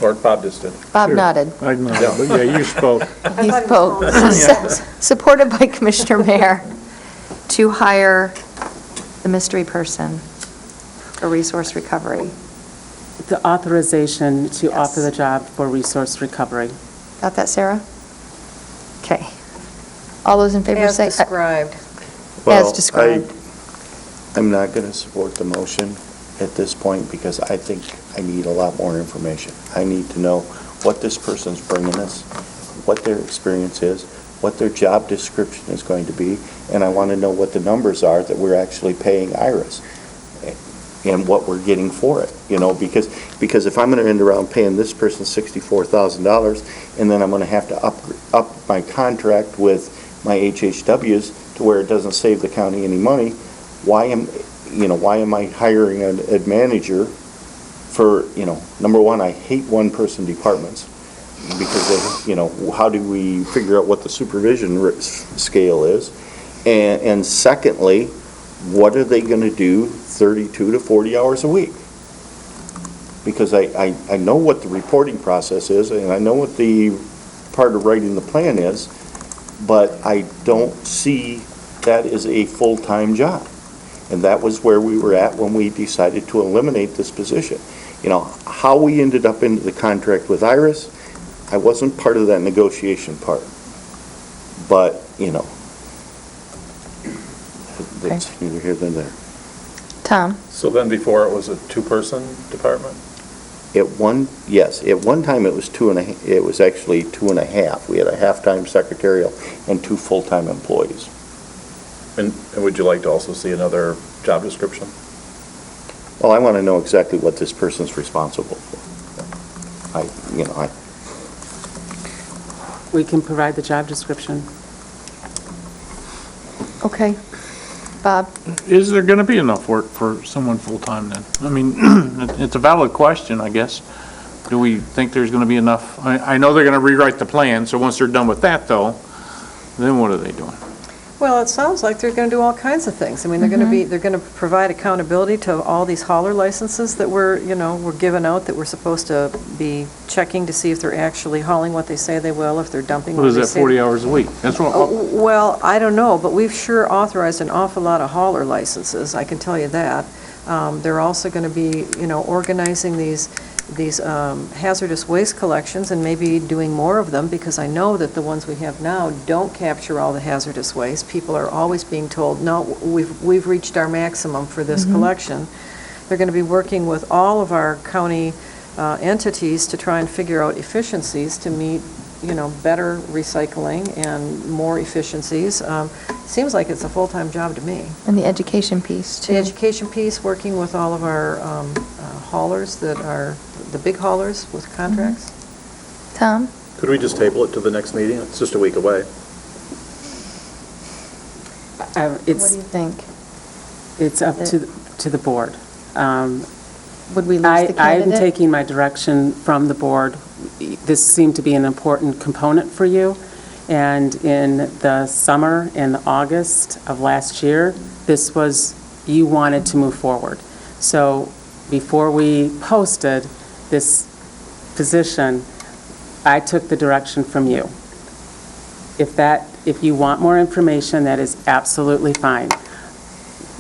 [SPEAKER 9] Or Bob just did.
[SPEAKER 1] Bob nodded.
[SPEAKER 7] I know, but yeah, you spoke.
[SPEAKER 1] He
[SPEAKER 8] thought he
[SPEAKER 1] spoke.
[SPEAKER 8] was
[SPEAKER 1] Supported by Commissioner Mayer to hire the mystery person for resource recovery.
[SPEAKER 6] The authorization to offer
[SPEAKER 1] Yes.
[SPEAKER 6] the job for resource recovery.
[SPEAKER 1] Got that, Sarah? Okay. All those in favor
[SPEAKER 8] As
[SPEAKER 1] say...
[SPEAKER 8] described.
[SPEAKER 1] As described.
[SPEAKER 2] I'm not going to support the motion at this point because I think I need a lot more information. I need to know what this person's bringing us, what their experience is, what their job description is going to be, and I want to know what the numbers are that we're actually paying IRIS and what we're getting for it, because if I'm going to end around paying this person $64,000 and then I'm going to have to up my contract with my HHWs to where it doesn't save the county any money, why am I hiring a manager for, number one, I hate one-person departments because of, how do we figure out what the supervision scale is? And secondly, what are they going to do 32 to 40 hours a week? Because I know what the reporting process is, and I know what the part of writing the plan is, but I don't see that as a full-time job. And that was where we were at when we decided to eliminate this position. How we ended up into the contract with Iris, I wasn't part of that negotiation part. But, that's neither here nor there.
[SPEAKER 1] Tom?
[SPEAKER 9] So then before it was a two-person department?
[SPEAKER 2] Yes, at one time it was it was actually 2.5. We had a half-time secretarial and 2 full-time employees.
[SPEAKER 9] And would you like to also see another job description?
[SPEAKER 2] Well, I want to know exactly what this person's responsible for.
[SPEAKER 6] We can provide the job description.
[SPEAKER 1] Okay. Bob?
[SPEAKER 7] Is there going to be enough work for someone full-time then? I mean, it's a valid question, I guess. Do we think there's going to be enough? I know they're going to rewrite the plan, so once they're done with that, though, then what are they doing?
[SPEAKER 8] Well, it sounds like they're going to do all kinds of things. I mean, they're going to provide accountability to all these hauler licenses that we're given out, that we're supposed to be checking to see if they're actually hauling what they say they will, if they're dumping
[SPEAKER 7] What
[SPEAKER 8] what
[SPEAKER 7] is
[SPEAKER 8] they
[SPEAKER 7] that,
[SPEAKER 8] say.
[SPEAKER 7] 40 hours a week? That's what,
[SPEAKER 8] Well, I don't know, but we've sure authorized an awful lot of hauler licenses, I can tell you that. They're also going to be, organizing these hazardous waste collections and maybe doing more of them, because I know that the ones we have now don't capture all the hazardous waste. People are always being told, no, we've reached our maximum for this collection. They're going to be working with all of our county entities to try and figure out efficiencies to meet, better recycling and more efficiencies. Seems like it's a full-time job to me.
[SPEAKER 1] And the education piece, too.
[SPEAKER 8] The education piece, working with all of our haulers that are the big haulers with contracts.
[SPEAKER 1] Tom?
[SPEAKER 9] Could we just table it to the next meeting? It's just a week away.
[SPEAKER 1] What do you think?
[SPEAKER 6] It's up to the board.
[SPEAKER 1] Would we lose the candidate?
[SPEAKER 6] I'm taking my direction from the board. This seemed to be an important component for you, and in the summer and August of last year, you wanted to move forward. So before we posted this position, I took the direction from you. If you want more information, that is absolutely fine.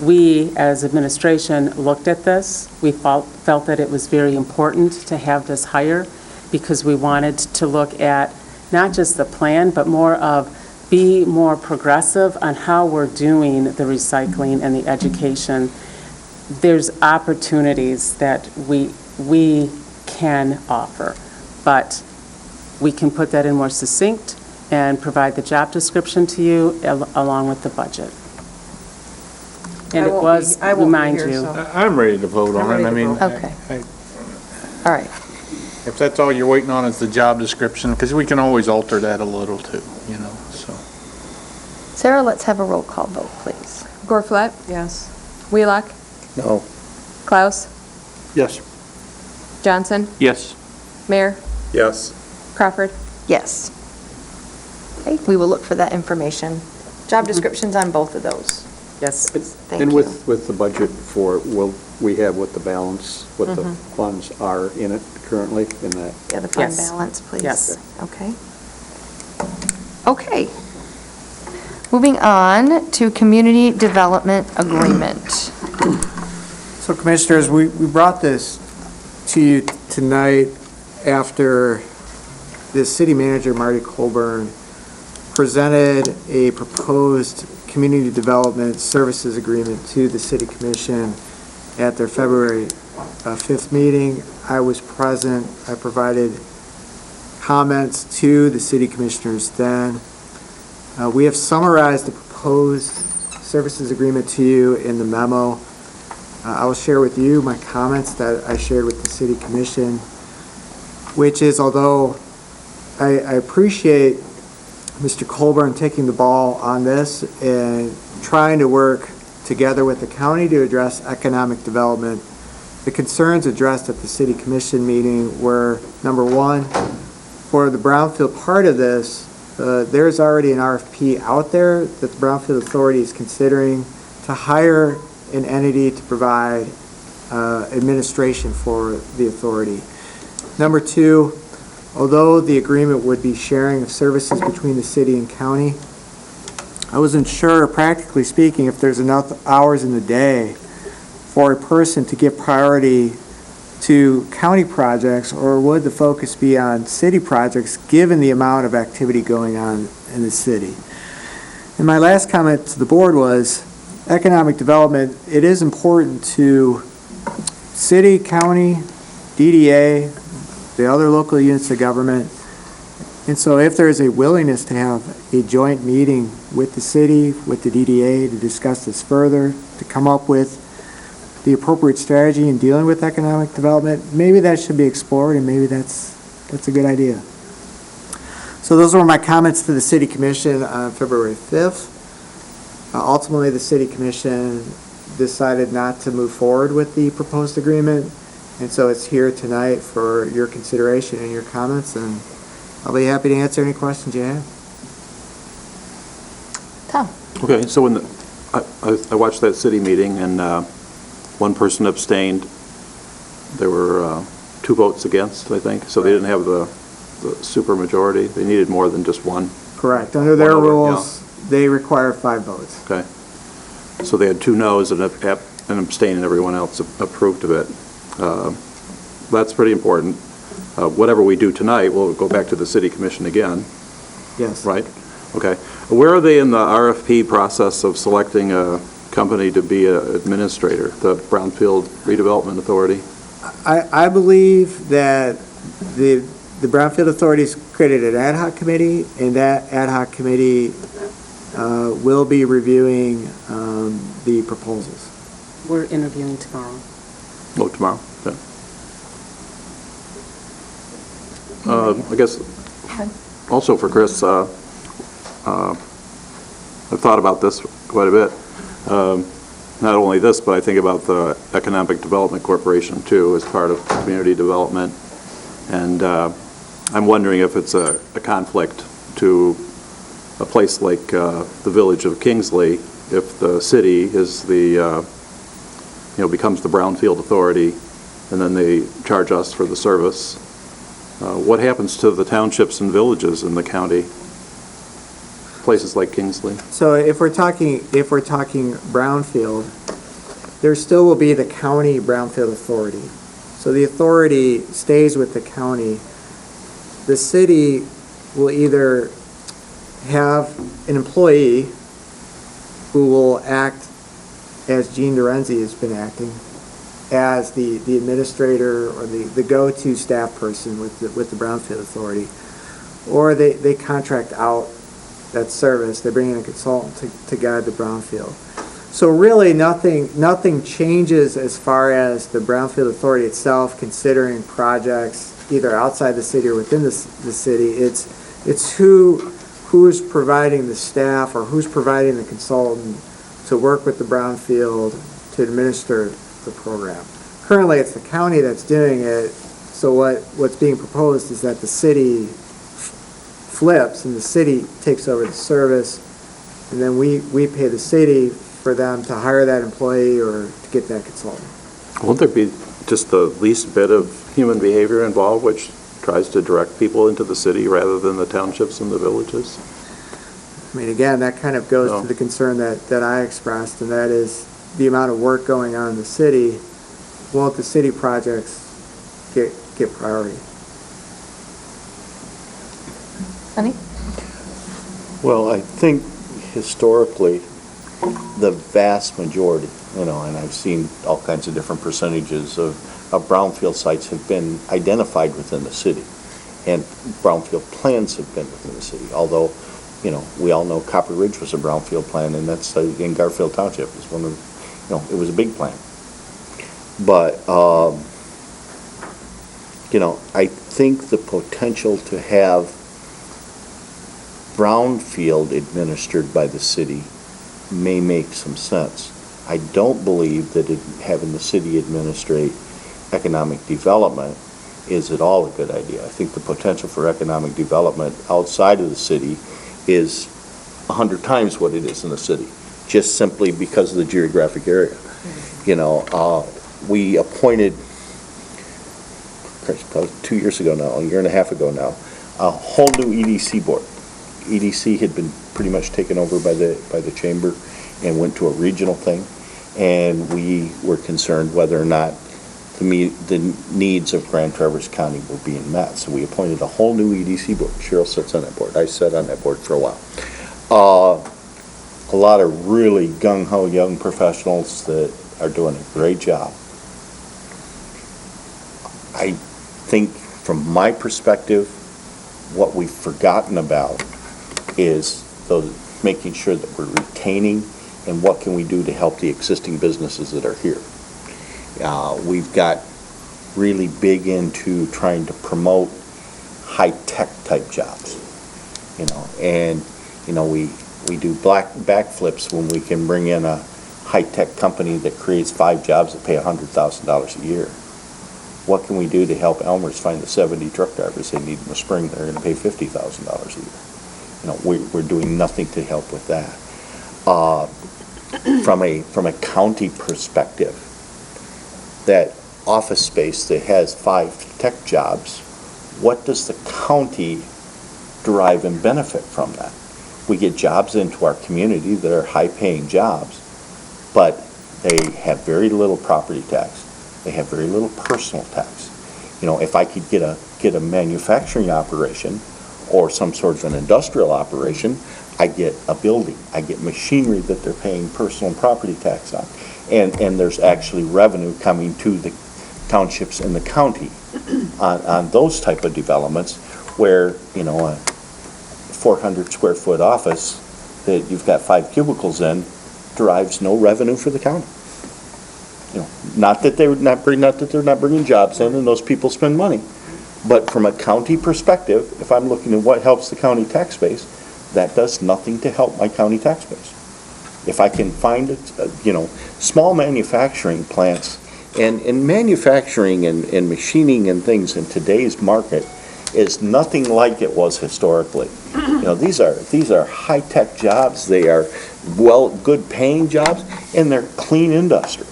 [SPEAKER 6] We, as administration, looked at this. We felt that it was very important to have this hire because we wanted to look at not just the plan, but be more progressive on how we're doing the recycling and the education. There's opportunities that we can offer, but we can put that in more succinct and provide the job description to you along with the budget. And it was,
[SPEAKER 8] I won't be
[SPEAKER 6] remind
[SPEAKER 8] here,
[SPEAKER 6] you.
[SPEAKER 8] so-
[SPEAKER 7] I'm ready to vote
[SPEAKER 8] I'm
[SPEAKER 7] on
[SPEAKER 8] ready
[SPEAKER 7] it. I
[SPEAKER 8] to
[SPEAKER 7] mean,
[SPEAKER 8] vote.
[SPEAKER 1] Okay.
[SPEAKER 7] I-
[SPEAKER 1] All right.
[SPEAKER 7] if that's all you're waiting on is the job description, because we can always alter that a little too, so.
[SPEAKER 1] Sarah, let's have a roll call vote, please.
[SPEAKER 3] Gorflet?
[SPEAKER 8] Yes.
[SPEAKER 3] Wheelock?
[SPEAKER 2] No.
[SPEAKER 3] Klaus?
[SPEAKER 10] Yes.
[SPEAKER 3] Johnson?
[SPEAKER 7] Yes.
[SPEAKER 3] Mayor?
[SPEAKER 9] Yes.
[SPEAKER 3] Crawford?
[SPEAKER 1] Yes. Okay, we will look for that information. Job descriptions on both of those.
[SPEAKER 6] Yes.
[SPEAKER 1] Thank
[SPEAKER 10] And
[SPEAKER 1] you.
[SPEAKER 10] with the budget will we have what the balance, what the funds are in it currently in that?
[SPEAKER 1] Yeah, the fund
[SPEAKER 6] Yes.
[SPEAKER 1] balance, please.
[SPEAKER 6] Yes.
[SPEAKER 1] Okay. Okay. Moving on to community development agreement.
[SPEAKER 5] So Commissioners, we brought this to you tonight after the city manager, Marty Colburn, presented a proposed community development services agreement to the city commission at their February 5th meeting. I was present. I provided comments to the city commissioners then. We have summarized the proposed services agreement to you in the memo. I will share with you my comments that I shared with the city commission, which is, although I appreciate Mr. Colburn taking the ball on this and trying to work together with the county to address economic development. The concerns addressed at the city commission meeting were, number one, for the brownfield part of this, there's already an RFP out there that the Brownfield Authority is considering to hire an entity to provide administration for the authority. Number two, although the agreement would be sharing of services between the city and county, I wasn't sure, practically speaking, if there's enough hours in the day for a person to give priority to county projects, or would the focus be on city projects given the amount of activity going on in the city? And my last comment to the board was economic development. It is important to city, county, DDA, the other local units of government. And so if there is a willingness to have a joint meeting with the city, with the DDA to discuss this further, to come up with the appropriate strategy in dealing with economic development, maybe that should be explored, and maybe that's a good idea. So those were my comments to the City Commission on February 5th. Ultimately, the City Commission decided not to move forward with the proposed agreement, and so it's here tonight for your consideration and your comments, and I'll be happy to answer any questions you have.
[SPEAKER 1] Tom?
[SPEAKER 9] Okay, so when I watched that city meeting, and one person abstained. There were 2 votes against, I think, so they didn't have the super majority. They needed more than just one.
[SPEAKER 5] Correct. Under their
[SPEAKER 9] One over,
[SPEAKER 5] rules, they require 5 votes.
[SPEAKER 9] Okay. So they had 2 noes and an abstain, and everyone else approved of it. That's pretty important. Whatever we do tonight, we'll go back to the city commission again,
[SPEAKER 5] Yes.
[SPEAKER 9] right? Okay. Where are they in the RFP process of selecting a company to be an administrator, the Brownfield Redevelopment Authority?
[SPEAKER 5] I believe that the Brownfield Authority's created an ad hoc committee, and that ad hoc committee will be reviewing the proposals.
[SPEAKER 6] We're interviewing tomorrow.
[SPEAKER 9] Oh, tomorrow? Okay. I guess, also for Chris, I've thought about this quite a bit. Not only this, but I think about the Economic Development Corporation, too, as part of community development. And I'm wondering if it's a conflict to a place like the village of Kingsley, if the city is the, becomes the Brownfield Authority, and then they charge us for the service. What happens to the townships and villages in the county? Places like Kingsley?
[SPEAKER 5] So if we're talking Brownfield, there still will be the county Brownfield Authority. So the authority stays with the county. The city will either have an employee who will act as Gene Dorenzi has been acting, as the administrator or the go-to staff person with the Brownfield Authority, or they contract out that service. They bring in a consultant to guide the brownfield. So really nothing changes as far as the Brownfield Authority itself considering projects either outside the city or within the city. It's who's providing the staff or who's providing the consultant to work with the brownfield to administer the program. Currently, it's the county that's doing it. So what's being proposed is that the city flips and the city takes over the service, and then we pay the city for them to hire that employee or to get that consultant.
[SPEAKER 9] Won't there be just the least bit of human behavior involved, which tries to direct people into the city rather than the townships and the villages?
[SPEAKER 5] I mean, again, that kind of goes to the concern that I expressed, and that is the amount of work going on in the city. Won't the city projects get priority?
[SPEAKER 1] Sonny?
[SPEAKER 2] Well, I think historically, the vast majority, and I've seen all kinds of different percentages of brownfield sites have been identified within the city, and brownfield plans have been within the city, although, we all know Copper Ridge was a brownfield plan, and that's in Garfield Township. It's one of, it was a big plan. But, I think the potential to have brownfield administered by the city may make some sense. I don't believe that having the city administrate economic development is at all a good idea. I think the potential for economic development outside of the city is 100 times what it is in the city, just simply because of the geographic area. You know, we appointed, probably 2 years ago now, a year and a half ago now, a whole new EDC board. EDC had been pretty much taken over by the chamber and went to a regional thing, and we were concerned whether or not the needs of Grand Traverse County were being met. So we appointed a whole new EDC board. Cheryl sits on that board. I sat on that board for a while. A lot of really gung-ho young professionals that are doing a great job. I think from my perspective, what we've forgotten about is making sure that we're retaining and what can we do to help the existing businesses that are here. We've got really big into trying to promote high-tech type jobs, you know, and, you know, we do backflips when we can bring in a high-tech company that creates 5 jobs that pay $100,000 a year. What can we do to help Elmer's find the 70 truck drivers they need in the spring? They're going to pay $50,000 a year. You know, we're doing nothing to help with that. From a county perspective, that office space that has 5 tech jobs, what does the county derive and benefit from that? We get jobs into our community that are high-paying jobs, but they have very little property tax. They have very little personal tax. You know, if I could get a manufacturing operation or some sort of an industrial operation, I get a building, I get machinery that they're paying personal and property tax on. And there's actually revenue coming to the townships in the county on those type of developments where, you know, a 400 square foot office that you've got 5 cubicles in derives no revenue for the county. You know, not that they're not bringing jobs in and those people spend money, but from a county perspective, if I'm looking at what helps the county tax base, that does nothing to help my county tax base. If I can find you know, small manufacturing plants and manufacturing and machining and things in today's market is nothing like it was historically. You know, these are high-tech jobs. They are good paying jobs, and they're clean industry.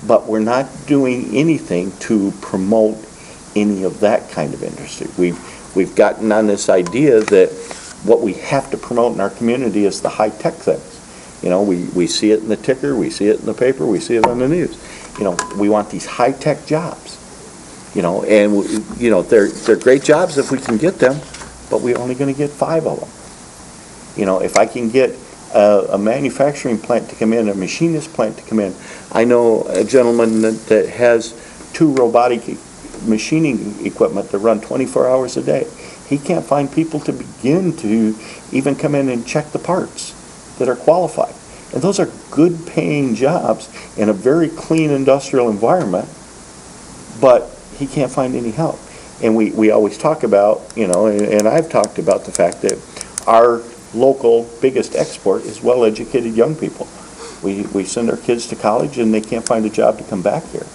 [SPEAKER 2] But we're not doing anything to promote any of that kind of industry. We've gotten on this idea that what we have to promote in our community is the high-tech things. You know, we see it in the ticker, we see it in the paper, we see it on the news. You know, we want these high-tech jobs. You know, and you know, they're great jobs if we can get them, but we're only going to get 5 of them. You know, if I can get a manufacturing plant to come in, a machinist plant to come in. I know a gentleman that has 2 robotic machining equipment that run 24 hours a day. He can't find people to begin to even come in and check the parts that are qualified. And those are good paying jobs in a very clean industrial environment, but he can't find any help. And we always talk about, you know, and I've talked about the fact that our local biggest export is well-educated young people. We send our kids to college and they can't find a job to come back here.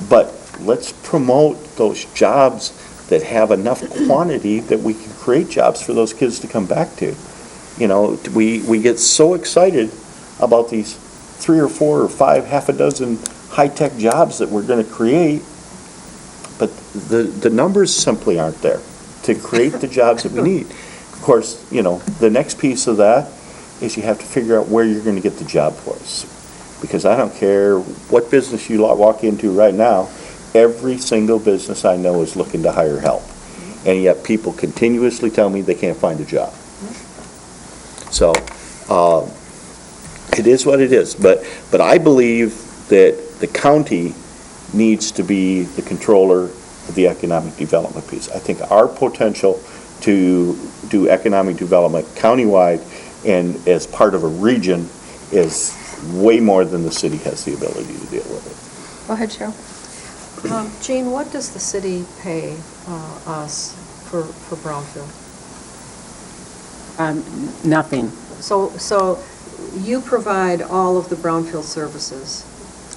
[SPEAKER 2] But let's promote those jobs that have enough quantity that we can create jobs for those kids to come back to. You know, we get so excited about these 3 or 4 or 5, half a dozen high-tech jobs that we're going to create, but the numbers simply aren't there to create the jobs that we need. Of course, you know, the next piece of that is you have to figure out where you're going to get the job for us. Because I don't care what business you walk into right now, every single business I know is looking to hire help. And yet people continuously tell me they can't find a job. So, it is what it is. But I believe that the county needs to be the controller of the economic development piece. I think our potential to do economic development countywide and as part of a region is way more than the city has the ability to deal with it.
[SPEAKER 1] Go ahead, Cheryl.
[SPEAKER 8] Jean, what does the city pay us for Brownfield?
[SPEAKER 6] Nothing.
[SPEAKER 8] So you provide all of the brownfield services,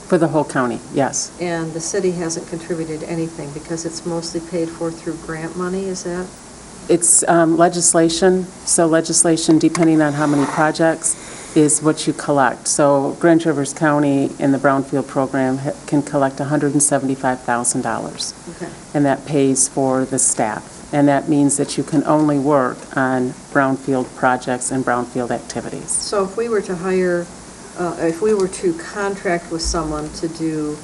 [SPEAKER 6] For the whole county, yes.
[SPEAKER 8] and the city hasn't contributed anything because it's mostly paid for through grant money, is that?
[SPEAKER 6] It's legislation, so legislation, depending on how many projects, is what you collect. So Grand Traverse County in the Brownfield program can collect $175,000,
[SPEAKER 8] Okay.
[SPEAKER 6] and that pays for the staff. And that means that you can only work on brownfield projects and brownfield activities.
[SPEAKER 8] So if we were to hire, if we were to contract with someone to do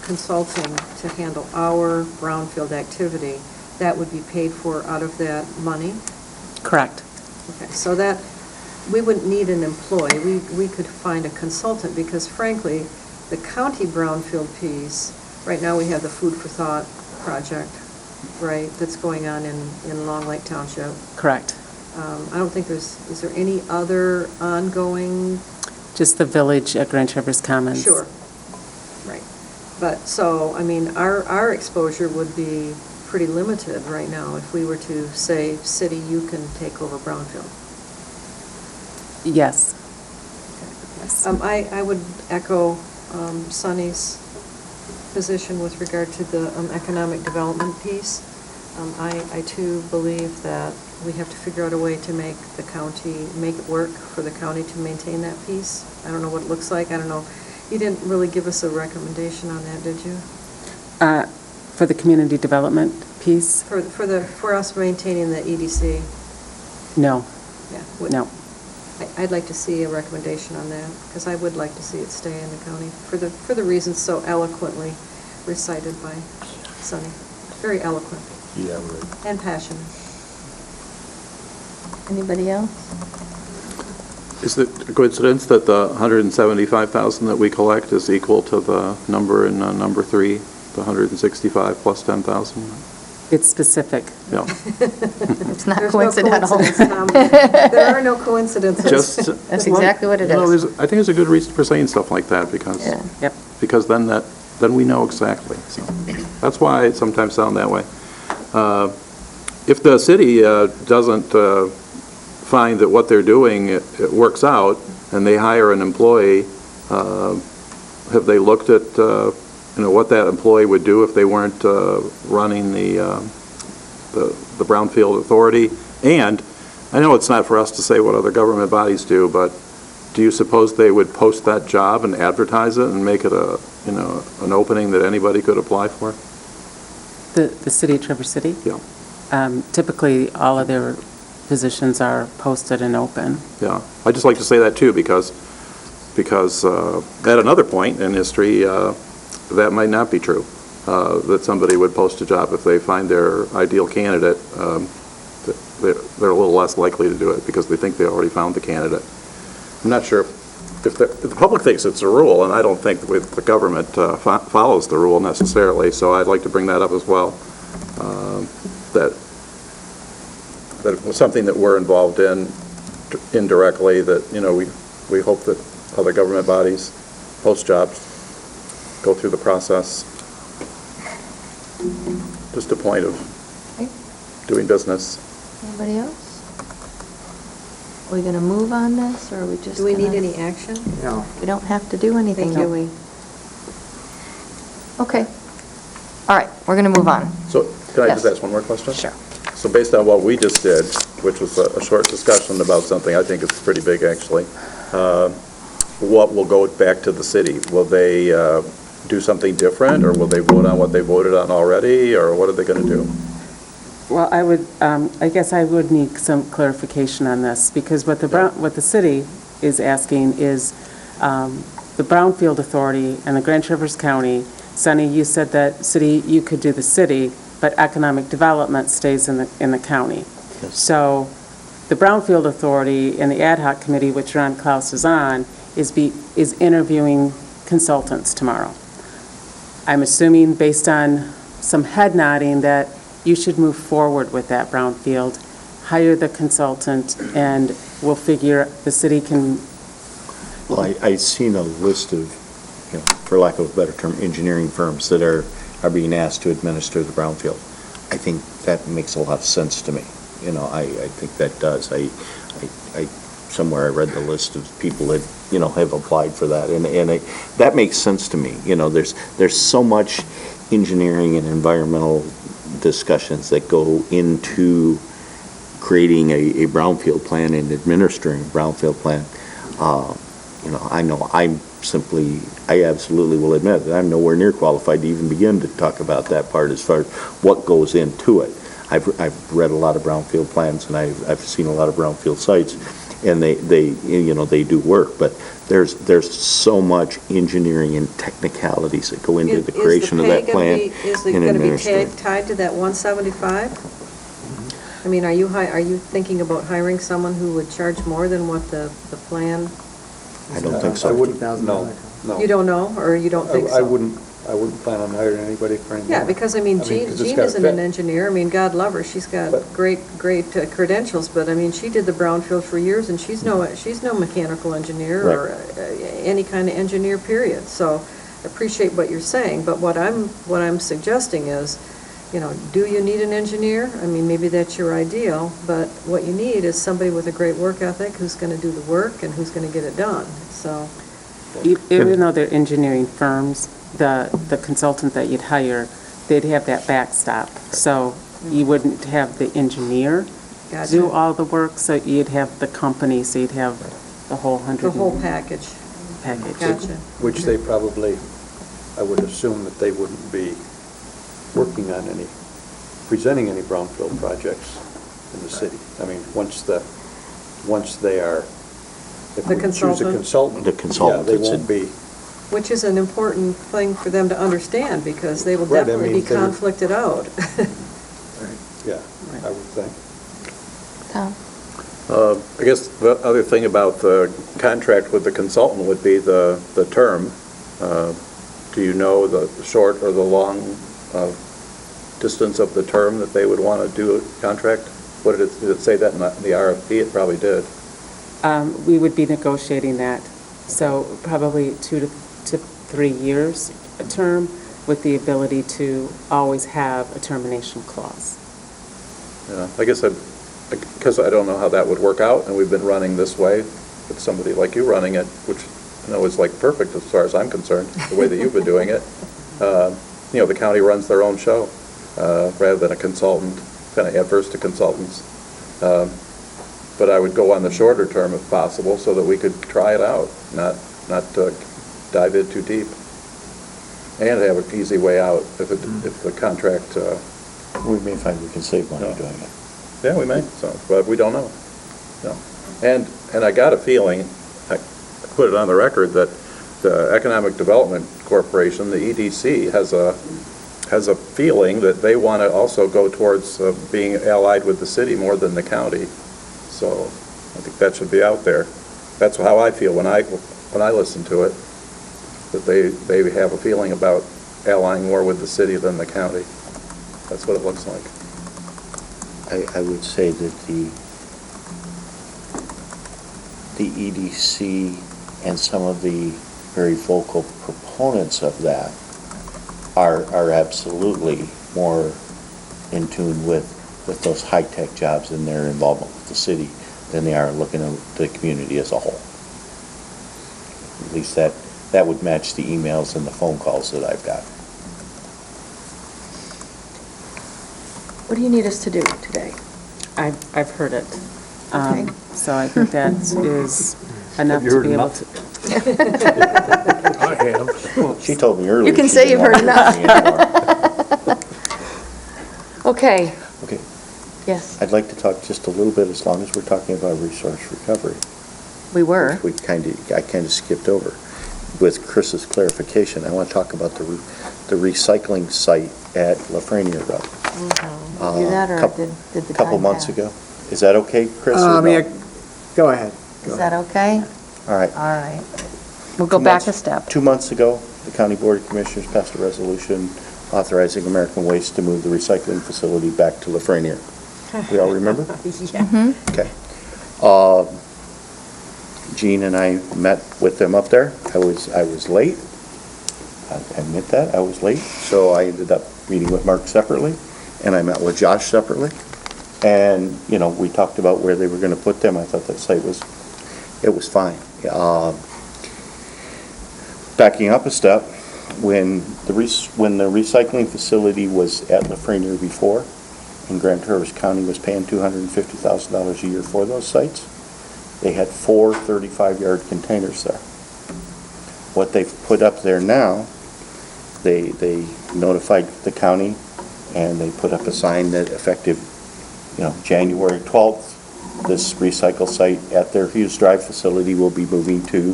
[SPEAKER 8] consulting to handle our brownfield activity, that would be paid for out of that money?
[SPEAKER 6] Correct.
[SPEAKER 8] Okay, so that, we wouldn't need an employee, we could find a consultant, because frankly, the county brownfield piece, right now we have the Food for Thought project, right, that's going on in Long Lake Township.
[SPEAKER 6] Correct.
[SPEAKER 8] I don't think is there any other ongoing?
[SPEAKER 6] Just the village at Grand Traverse Commons.
[SPEAKER 8] Sure, right. But, so, I mean, our exposure would be pretty limited right now if we were to say, city, you can take over brownfield.
[SPEAKER 6] Yes. Yes.
[SPEAKER 8] I would echo Sunny's position with regard to the economic development piece. I too believe that we have to figure out a way to make the county, make it work for the county to maintain that piece. I don't know what it looks like, I don't know. You didn't really give us a recommendation on that, did you?
[SPEAKER 6] For the community development piece?
[SPEAKER 8] For us maintaining the EDC?
[SPEAKER 6] No,
[SPEAKER 8] Yeah.
[SPEAKER 6] no.
[SPEAKER 8] I'd like to see a recommendation on that, because I would like to see it stay in the county, for the reasons so eloquently recited by Sunny. Very eloquent.
[SPEAKER 2] Yeah, right.
[SPEAKER 8] And passionate.
[SPEAKER 1] Anybody else?
[SPEAKER 9] Is it a coincidence that the $175,000 that we collect is equal to the number in number 3, the 165 plus 10,000?
[SPEAKER 6] It's specific.
[SPEAKER 9] Yeah.
[SPEAKER 1] It's not
[SPEAKER 8] There's no
[SPEAKER 1] coincidental.
[SPEAKER 8] coincidence, Tom. There are no coincidences.
[SPEAKER 9] Just,
[SPEAKER 1] That's exactly what it
[SPEAKER 9] you know,
[SPEAKER 1] is.
[SPEAKER 9] I think there's a good reason for saying stuff like that, because
[SPEAKER 1] Yeah.
[SPEAKER 6] Yep.
[SPEAKER 9] because then we know exactly. So that's why I sometimes sound that way. If the city doesn't find that what they're doing it works out, and they hire an employee, have they looked at what that employee would do if they weren't running the Brownfield Authority? And I know it's not for us to say what other government bodies do, but do you suppose they would post that job and advertise it and make it an opening that anybody could apply for?
[SPEAKER 6] The city of Traverse City?
[SPEAKER 9] Yeah.
[SPEAKER 6] Typically, all of their positions are posted and open.
[SPEAKER 9] Yeah, I'd just like to say that too, because at another point in history, that might not be true, that somebody would post a job if they find their ideal candidate. They're a little less likely to do it because they think they already found the candidate. I'm not sure if the public thinks it's a rule, and I don't think the government follows the rule necessarily, so I'd like to bring that up as well, that it was something that we're involved in indirectly, that, we hope that other government bodies post jobs, go through the process. Just a point of doing business.
[SPEAKER 1] Anybody else? Are we going to move on this, or are we just
[SPEAKER 8] Do we need
[SPEAKER 1] gonna-
[SPEAKER 8] any action?
[SPEAKER 5] No.
[SPEAKER 1] We don't have to do anything,
[SPEAKER 8] Thank
[SPEAKER 1] do
[SPEAKER 8] you.
[SPEAKER 1] we? Okay. All right, we're going to move on.
[SPEAKER 9] So, can I just
[SPEAKER 1] Yes.
[SPEAKER 9] ask one more question?
[SPEAKER 1] Sure.
[SPEAKER 9] So based on what we just did, which was a short discussion about something, I think it's pretty big, actually, what will go back to the city? Will they do something different, or will they vote on what they voted on already, or what are they going to do?
[SPEAKER 6] Well, I guess I would need some clarification on this, because what the city is asking is the Brownfield Authority and the Grand Traverse County. Sunny, you said that city, you could do the city, but economic development stays in the county. So the Brownfield Authority and the ad hoc committee, which Ron Klaus is on, is interviewing consultants tomorrow. I'm assuming, based on some head nodding, that you should move forward with that brownfield, hire the consultant, and we'll figure the city can.
[SPEAKER 2] Well, I seen a list of, for lack of a better term, engineering firms that are being asked to administer the brownfield. I think that makes a lot of sense to me. I think that does. I somewhere I read the list of people that, have applied for that, and that makes sense to me. There's so much engineering and environmental discussions that go into creating a brownfield plan and administering a brownfield plan. I know I absolutely will admit that I'm nowhere near qualified to even begin to talk about that part as far as what goes into it. I've read a lot of brownfield plans, and I've seen a lot of brownfield sites, and they do work, but there's so much engineering and technicalities that go into the creation of that plan.
[SPEAKER 8] Is it
[SPEAKER 2] and
[SPEAKER 8] going to be
[SPEAKER 2] administering.
[SPEAKER 8] tied to that 175? I mean, are you thinking about hiring someone who would charge more than what the plan?
[SPEAKER 2] I don't think so.
[SPEAKER 10] I wouldn't,
[SPEAKER 5] $2,000.
[SPEAKER 10] no.
[SPEAKER 8] You don't know, or you don't think so?
[SPEAKER 10] I wouldn't plan on hiring anybody for anything.
[SPEAKER 8] Yeah, because, I mean, Jean
[SPEAKER 10] 'cause it's gotta
[SPEAKER 8] isn't
[SPEAKER 10] fit.
[SPEAKER 8] an engineer. I mean, God love her, she's got
[SPEAKER 10] But-
[SPEAKER 8] great credentials, but, I mean, she did the brownfield for years, and she's no mechanical engineer or any kind of engineer, period. So I appreciate what you're saying, but what I'm suggesting is, do you need an engineer? I mean, maybe that's your ideal, but what you need is somebody with a great work ethic who's going to do the work and who's going to get it done, so.
[SPEAKER 6] Even though they're engineering firms, the consultant that you'd hire, they'd have that backstop. So you wouldn't have the engineer
[SPEAKER 8] Gotcha.
[SPEAKER 6] do all the work, so you'd have the company, so you'd have the whole
[SPEAKER 8] The whole package.
[SPEAKER 6] package.
[SPEAKER 8] Gotcha.
[SPEAKER 10] Which they probably, I would assume that they wouldn't be working on presenting any brownfield projects in the city. I mean, once they are, if
[SPEAKER 8] The
[SPEAKER 10] we choose a
[SPEAKER 8] consultant?
[SPEAKER 10] consultant.
[SPEAKER 2] The consultant,
[SPEAKER 10] Yeah, they
[SPEAKER 2] it's
[SPEAKER 10] won't
[SPEAKER 2] in-
[SPEAKER 10] be,
[SPEAKER 8] Which is an important thing for them to understand, because they will
[SPEAKER 10] Right, I
[SPEAKER 8] definitely be
[SPEAKER 10] mean, they're-
[SPEAKER 8] conflicted out.
[SPEAKER 10] yeah, I would think.
[SPEAKER 1] Tom?
[SPEAKER 9] I guess the other thing about the contract with the consultant would be the term. Do you know the short or the long distance of the term that they would want to do a contract? Did it say that in the RFP? It probably did.
[SPEAKER 6] We would be negotiating that, so probably 2 to 3 years a term, with the ability to always have a termination clause.
[SPEAKER 9] Yeah, I guess because I don't know how that would work out, and we've been running this way with somebody like you running it, which I know is like perfect as far as I'm concerned, the way that you've been doing it. The county runs their own show, rather than a consultant, kind of adverse to consultants. But I would go on the shorter term if possible, so that we could try it out, not dive in too deep. And have an easy way out if the contract,
[SPEAKER 2] We may find we can save money doing it.
[SPEAKER 9] yeah, we may, but we don't know. No. And I got a feeling, I put it on the record, that the Economic Development Corporation, the EDC, has a feeling that they want to also go towards being allied with the city more than the county. So I think that should be out there. That's how I feel when I listen to it, that they have a feeling about allying more with the city than the county. That's what it looks like.
[SPEAKER 2] I would say that the EDC and some of the very vocal proponents of that are absolutely more in tune with those high-tech jobs and their involvement with the city than they are looking at the community as a whole. At least that would match the emails and the phone calls that I've got.
[SPEAKER 1] What do you need us to do today?
[SPEAKER 6] I've heard it.
[SPEAKER 1] Okay.
[SPEAKER 6] So I think that is enough
[SPEAKER 10] you
[SPEAKER 6] to
[SPEAKER 10] heard
[SPEAKER 6] be able
[SPEAKER 10] enough?
[SPEAKER 6] to.
[SPEAKER 7] I have.
[SPEAKER 2] She told me earlier.
[SPEAKER 1] You can
[SPEAKER 2] she
[SPEAKER 1] say
[SPEAKER 2] didn't
[SPEAKER 1] you've heard
[SPEAKER 2] want to hear me anymore.
[SPEAKER 1] Okay,
[SPEAKER 2] Okay,
[SPEAKER 1] yes,
[SPEAKER 2] I'd like to talk just a little bit, as long as we're talking about resource recovery.
[SPEAKER 1] we were.
[SPEAKER 2] I kind of skipped over. With Chris's clarification, I want to talk about the recycling site at Lafreniere Road.
[SPEAKER 1] Do that, or
[SPEAKER 2] Couple-
[SPEAKER 1] did the time
[SPEAKER 2] Couple months
[SPEAKER 1] pass?
[SPEAKER 2] ago. Is that okay, Chris? or no?
[SPEAKER 5] Yeah, go ahead.
[SPEAKER 1] Is that okay?
[SPEAKER 2] All right.
[SPEAKER 1] All right. We'll go
[SPEAKER 2] 2
[SPEAKER 1] back a
[SPEAKER 2] months-
[SPEAKER 1] step.
[SPEAKER 2] 2 months ago, the County Board of Commissioners passed a resolution authorizing American Waste to move the recycling facility back to Lafreniere. We all remember? Okay. Gene and I met with them up there. I was late. I admit that, I was late. So I ended up meeting with Mark separately, and I met with Josh separately. And, we talked about where they were going to put them. I thought that site was It was fine. Backing up a step, when the recycling facility was at Lafreniere before, and Grand Traverse County was paying $250,000 a year for those sites, they had 4 35-yard containers there. What they've put up there now, they notified the county, and they put up a sign that effective, January 12th, this recycle site at their Hughes Drive facility will be moving to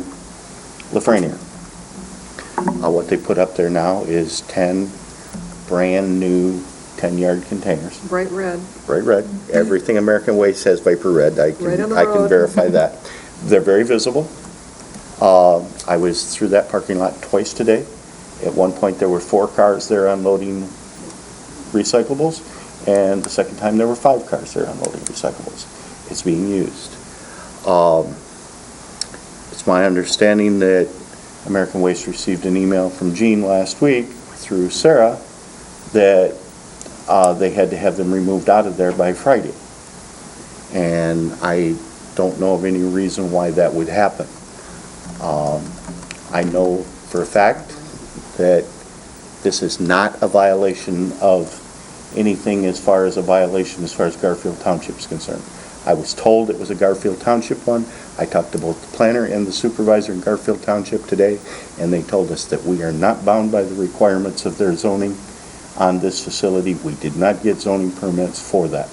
[SPEAKER 2] Lafreniere. What they put up there now is 10 brand-new 10-yard containers.
[SPEAKER 8] Bright red.
[SPEAKER 2] Bright red. Everything American Waste has Viper red. I
[SPEAKER 8] Right on the
[SPEAKER 2] can
[SPEAKER 8] road.
[SPEAKER 2] verify that. They're very visible. I was through that parking lot twice today. At one point, there were 4 cars there unloading recyclables, and the second time, there were 5 cars there unloading recyclables. It's being used. It's my understanding that American Waste received an email from Gene last week through Sarah that they had to have them removed out of there by Friday. And I don't know of any reason why that would happen. I know for a fact that this is not a violation of anything as far as Garfield Township is concerned. I was told it was a Garfield Township one. I talked to both the planner and the supervisor in Garfield Township today, and they told us that we are not bound by the requirements of their zoning on this facility. We did not get zoning permits for that.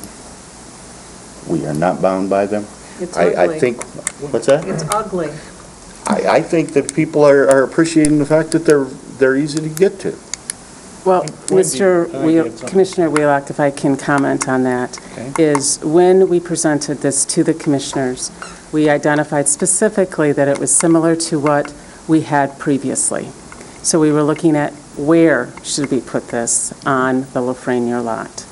[SPEAKER 2] We are not bound by them.
[SPEAKER 8] It's
[SPEAKER 2] I
[SPEAKER 8] ugly.
[SPEAKER 2] think, what's that?
[SPEAKER 8] It's ugly.
[SPEAKER 2] I think that people are appreciating the fact that they're easy to get to.
[SPEAKER 6] Well,
[SPEAKER 7] Wendy, I had something.
[SPEAKER 6] Commissioner Wheelock, if I can comment on that,
[SPEAKER 2] Okay.
[SPEAKER 6] is when we presented this to the commissioners, we identified specifically that it was similar to what we had previously. So we were looking at where should we put this on the Lafreniere lot.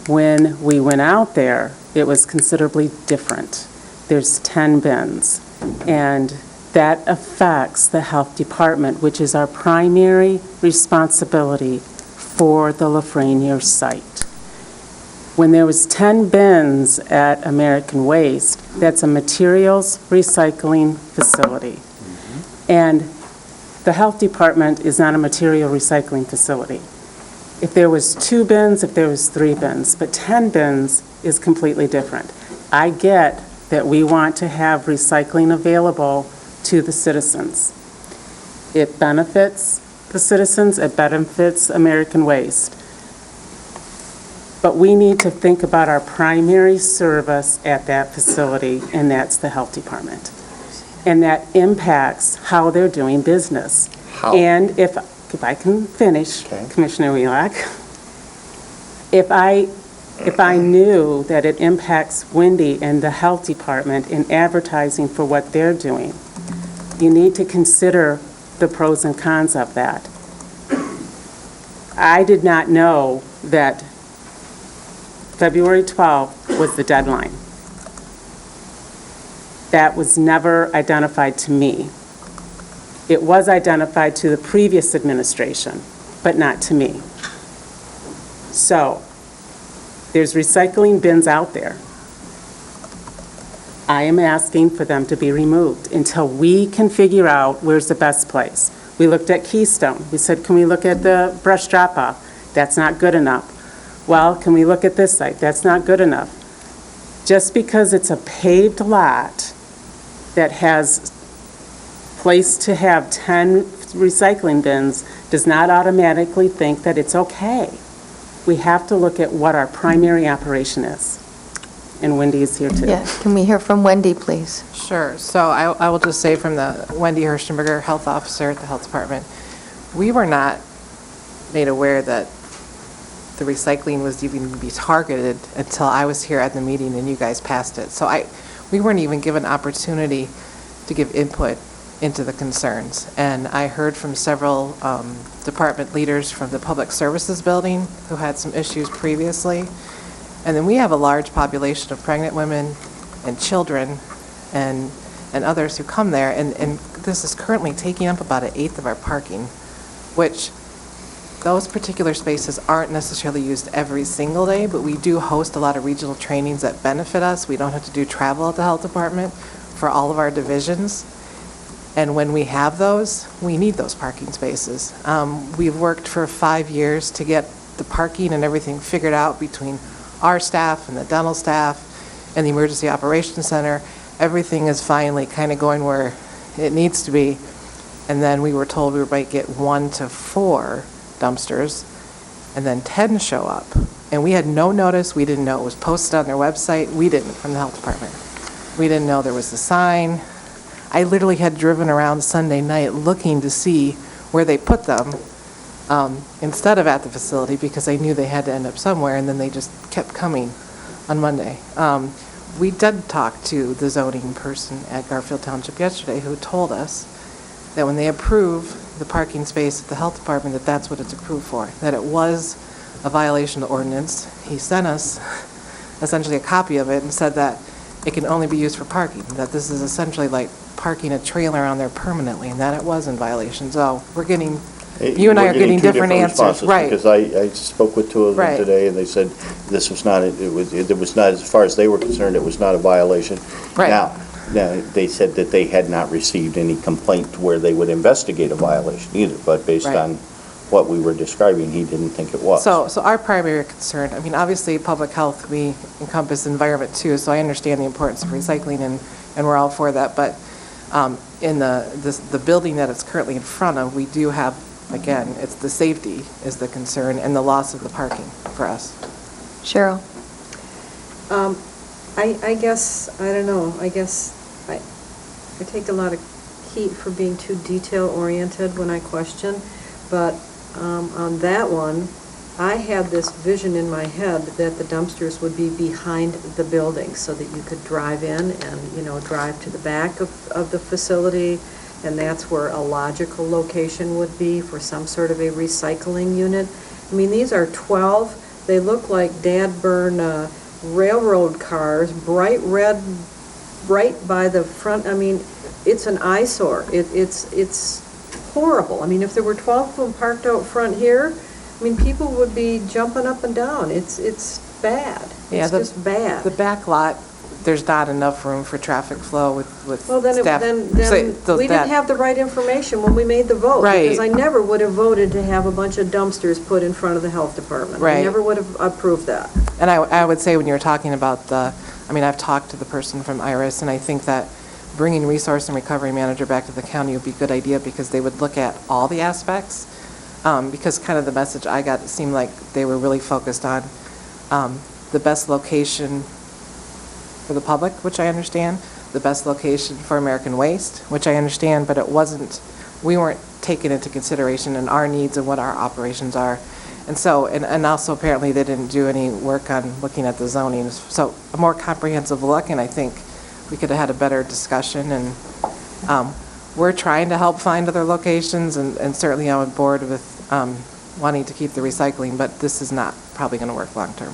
[SPEAKER 6] When we went out there, it was considerably different. There's 10 bins, and that affects the health department, which is our primary responsibility for the Lafreniere site. When there was 10 bins at American Waste, that's a materials recycling facility. And the health department is not a material recycling facility. If there was 2 bins, if there was 3 bins, but 10 bins is completely different. I get that we want to have recycling available to the citizens. It benefits the citizens, it benefits American Waste. But we need to think about our primary service at that facility, and that's the health department. And that impacts how they're doing business.
[SPEAKER 2] How?
[SPEAKER 6] And if I can finish,
[SPEAKER 2] Okay.
[SPEAKER 6] Commissioner Wheelock, if I knew that it impacts Wendy and the health department in advertising for what they're doing, you need to consider the pros and cons of that. I did not know that February 12th was the deadline. That was never identified to me. It was identified to the previous administration, but not to me. So, there's recycling bins out there. I am asking for them to be removed until we can figure out where's the best place. We looked at Keystone. We said, can we look at the brush drop-off? That's not good enough. Well, can we look at this site? That's not good enough. Just because it's a paved lot that has place to have 10 recycling bins does not automatically think that it's okay. We have to look at what our primary operation is. And Wendy is here too.
[SPEAKER 1] Yeah, can we hear from Wendy, please?
[SPEAKER 11] Sure. So I will just say from the Wendy Hirschenberger, Health Officer at the Health Department, we were not made aware that the recycling was even going to be targeted until I was here at the meeting and you guys passed it. So we weren't even given opportunity to give input into the concerns. And I heard from several department leaders from the Public Services Building who had some issues previously. And then we have a large population of pregnant women and children and others who come there. And this is currently taking up about 1/8 of our parking, which those particular spaces aren't necessarily used every single day, but we do host a lot of regional trainings that benefit us. We don't have to do travel at the health department for all of our divisions. And when we have those, we need those parking spaces. We've worked for 5 years to get the parking and everything figured out between our staff and the dental staff and the Emergency Operations Center. Everything is finally kind of going where it needs to be. And then we were told we might get 1 to 4 dumpsters, and then 10 show up. And we had no notice. We didn't know it was posted on their website. We didn't, from the health department. We didn't know there was a sign. I literally had driven around Sunday night looking to see where they put them instead of at the facility, because I knew they had to end up somewhere, and then they just kept coming on Monday. We did talk to the zoning person at Garfield Township yesterday, who told us that when they approve the parking space at the health department, that that's what it's approved for, that it was a violation of the ordinance. He sent us essentially a copy of it and said that it can only be used for parking, that this is essentially like parking a trailer on there permanently, and that it was in violation. So we're getting, you and I are getting different answers.
[SPEAKER 2] responses,
[SPEAKER 11] Right.
[SPEAKER 2] Because I spoke with 2 of them
[SPEAKER 11] Right.
[SPEAKER 2] today, and they said this was not, it was not, as far as they were concerned, it was not a violation.
[SPEAKER 11] Right.
[SPEAKER 2] Now, they said that they had not received any complaint where they would investigate a violation either, but based
[SPEAKER 11] Right.
[SPEAKER 2] on what we were describing, he didn't think it was.
[SPEAKER 11] So our primary concern, I mean, obviously, public health, we encompass environment too, so I understand the importance of recycling, and we're all for that, but in the building that it's currently in front of, we do have, again, it's the safety is the concern, and the loss of the parking for us.
[SPEAKER 1] Cheryl?
[SPEAKER 8] I guess, I don't know, I guess I take a lot of heat for being too detail-oriented when I question, but on that one, I had this vision in my head that the dumpsters would be behind the building so that you could drive in and, drive to the back of the facility, and that's where a logical location would be for some sort of a recycling unit. I mean, these are 12, they look like dad-burn railroad cars, bright red, right by the front. I mean, it's an eyesore. It's horrible. I mean, if there were 12 of them parked out front here, I mean, people would be jumping up and down. It's bad.
[SPEAKER 11] Yeah,
[SPEAKER 8] It's just bad.
[SPEAKER 11] The back lot, there's not enough room for traffic flow with
[SPEAKER 8] Well, then,
[SPEAKER 11] staff. So
[SPEAKER 8] we didn't have the right information when we made the vote.
[SPEAKER 11] Right.
[SPEAKER 8] Because I never would have voted to have a bunch of dumpsters put in front of the health department. I
[SPEAKER 11] Right.
[SPEAKER 8] never would have approved that.
[SPEAKER 11] And I would say when you were talking about I've talked to the person from IRIS, and I think that bringing resource and recovery manager back to the county would be a good idea, because they would look at all the aspects. Because kind of the message I got, it seemed like they were really focused on the best location for the public, which I understand, the best location for American Waste, which I understand, but we weren't taking into consideration in our needs and what our operations are. And so, and also apparently they didn't do any work on looking at the zoning. So a more comprehensive look, and I think we could have had a better discussion, and we're trying to help find other locations, and certainly I'm on board with wanting to keep the recycling, but this is not probably going to work long-term.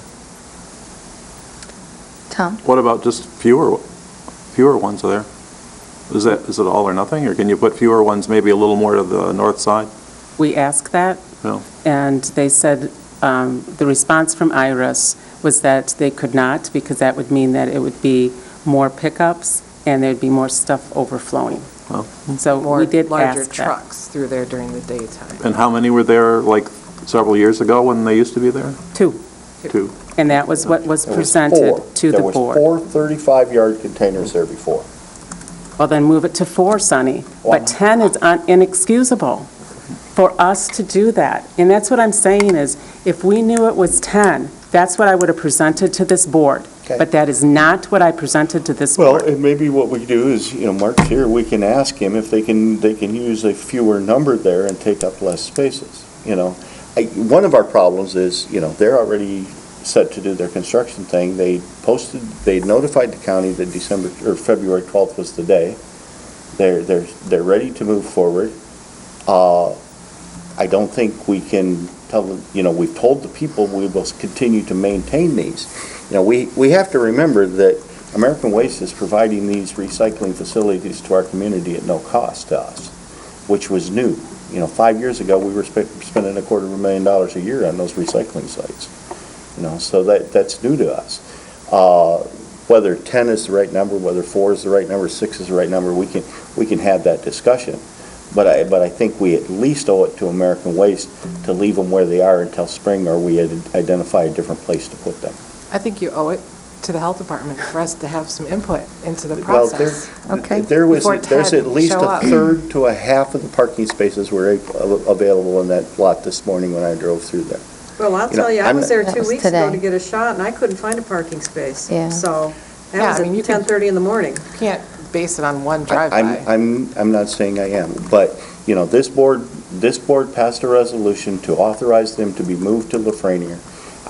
[SPEAKER 1] Tom?
[SPEAKER 9] What about just fewer ones there? Is it all or nothing, or can you put fewer ones maybe a little more to the north side?
[SPEAKER 6] We asked that,
[SPEAKER 9] No.
[SPEAKER 6] and they said, the response from IRIS was that they could not, because that would mean that it would be more pickups and there'd be more stuff overflowing.
[SPEAKER 9] Well,
[SPEAKER 6] So
[SPEAKER 11] More
[SPEAKER 6] we did
[SPEAKER 11] larger
[SPEAKER 6] ask that.
[SPEAKER 11] trucks through there during the daytime.
[SPEAKER 9] and how many were there, like, several years ago when they used to be there?
[SPEAKER 6] 2,
[SPEAKER 9] 2.
[SPEAKER 6] and that was what was
[SPEAKER 2] There was
[SPEAKER 6] presented
[SPEAKER 2] 4.
[SPEAKER 6] to the board.
[SPEAKER 2] There was 4 35-yard containers there before.
[SPEAKER 6] Well, then move it to 4, Sonny.
[SPEAKER 2] Why
[SPEAKER 6] But 10 is inexcusable for us to do that. And that's what I'm saying is, if we knew it was 10, that's what I would have presented to this board.
[SPEAKER 2] Okay.
[SPEAKER 6] But that is not what I presented to this
[SPEAKER 2] Well,
[SPEAKER 6] board.
[SPEAKER 2] and maybe what we do is, Mark's here, we can ask him if they can use a fewer number there and take up less spaces, One of our problems is, they're already set to do their construction thing. They notified the county that February 12th was the day. They're ready to move forward. I don't think we can tell them, we've told the people we will continue to maintain these. We have to remember that American Waste is providing these recycling facilities to our community at no cost to us, which was new. 5 years ago, we were spending $250,000 a year on those recycling sites. So that's new to us. whether 10 is the right number, whether 4 is the right number, 6 is the right number, we can have that discussion. But I think we at least owe it to American Waste to leave them where they are until spring, or we identify a different place to put them.
[SPEAKER 11] I think you owe it to the health department for us to have some input into the
[SPEAKER 2] Well,
[SPEAKER 11] process.
[SPEAKER 1] Okay.
[SPEAKER 2] there's
[SPEAKER 11] Before
[SPEAKER 2] at
[SPEAKER 11] Ted
[SPEAKER 2] least
[SPEAKER 11] show
[SPEAKER 2] a
[SPEAKER 11] up.
[SPEAKER 2] third to a half of the parking spaces were available in that lot this morning when I drove through there.
[SPEAKER 8] Well, I'll
[SPEAKER 2] You know,
[SPEAKER 8] tell you, I
[SPEAKER 2] I'm
[SPEAKER 8] was
[SPEAKER 2] not-
[SPEAKER 8] there
[SPEAKER 1] That
[SPEAKER 8] 2
[SPEAKER 1] was
[SPEAKER 8] weeks ago
[SPEAKER 1] today.
[SPEAKER 8] to get a shot, and I couldn't find a parking space.
[SPEAKER 1] Yeah.
[SPEAKER 8] So,
[SPEAKER 11] Yeah,
[SPEAKER 8] that
[SPEAKER 11] I mean, you
[SPEAKER 8] was
[SPEAKER 11] can-
[SPEAKER 8] at 10:30 in the morning.
[SPEAKER 11] You can't base it on one drive-by.
[SPEAKER 2] I'm not saying I am, but, you know, this board passed a resolution to authorize them to be moved to Lafreniere.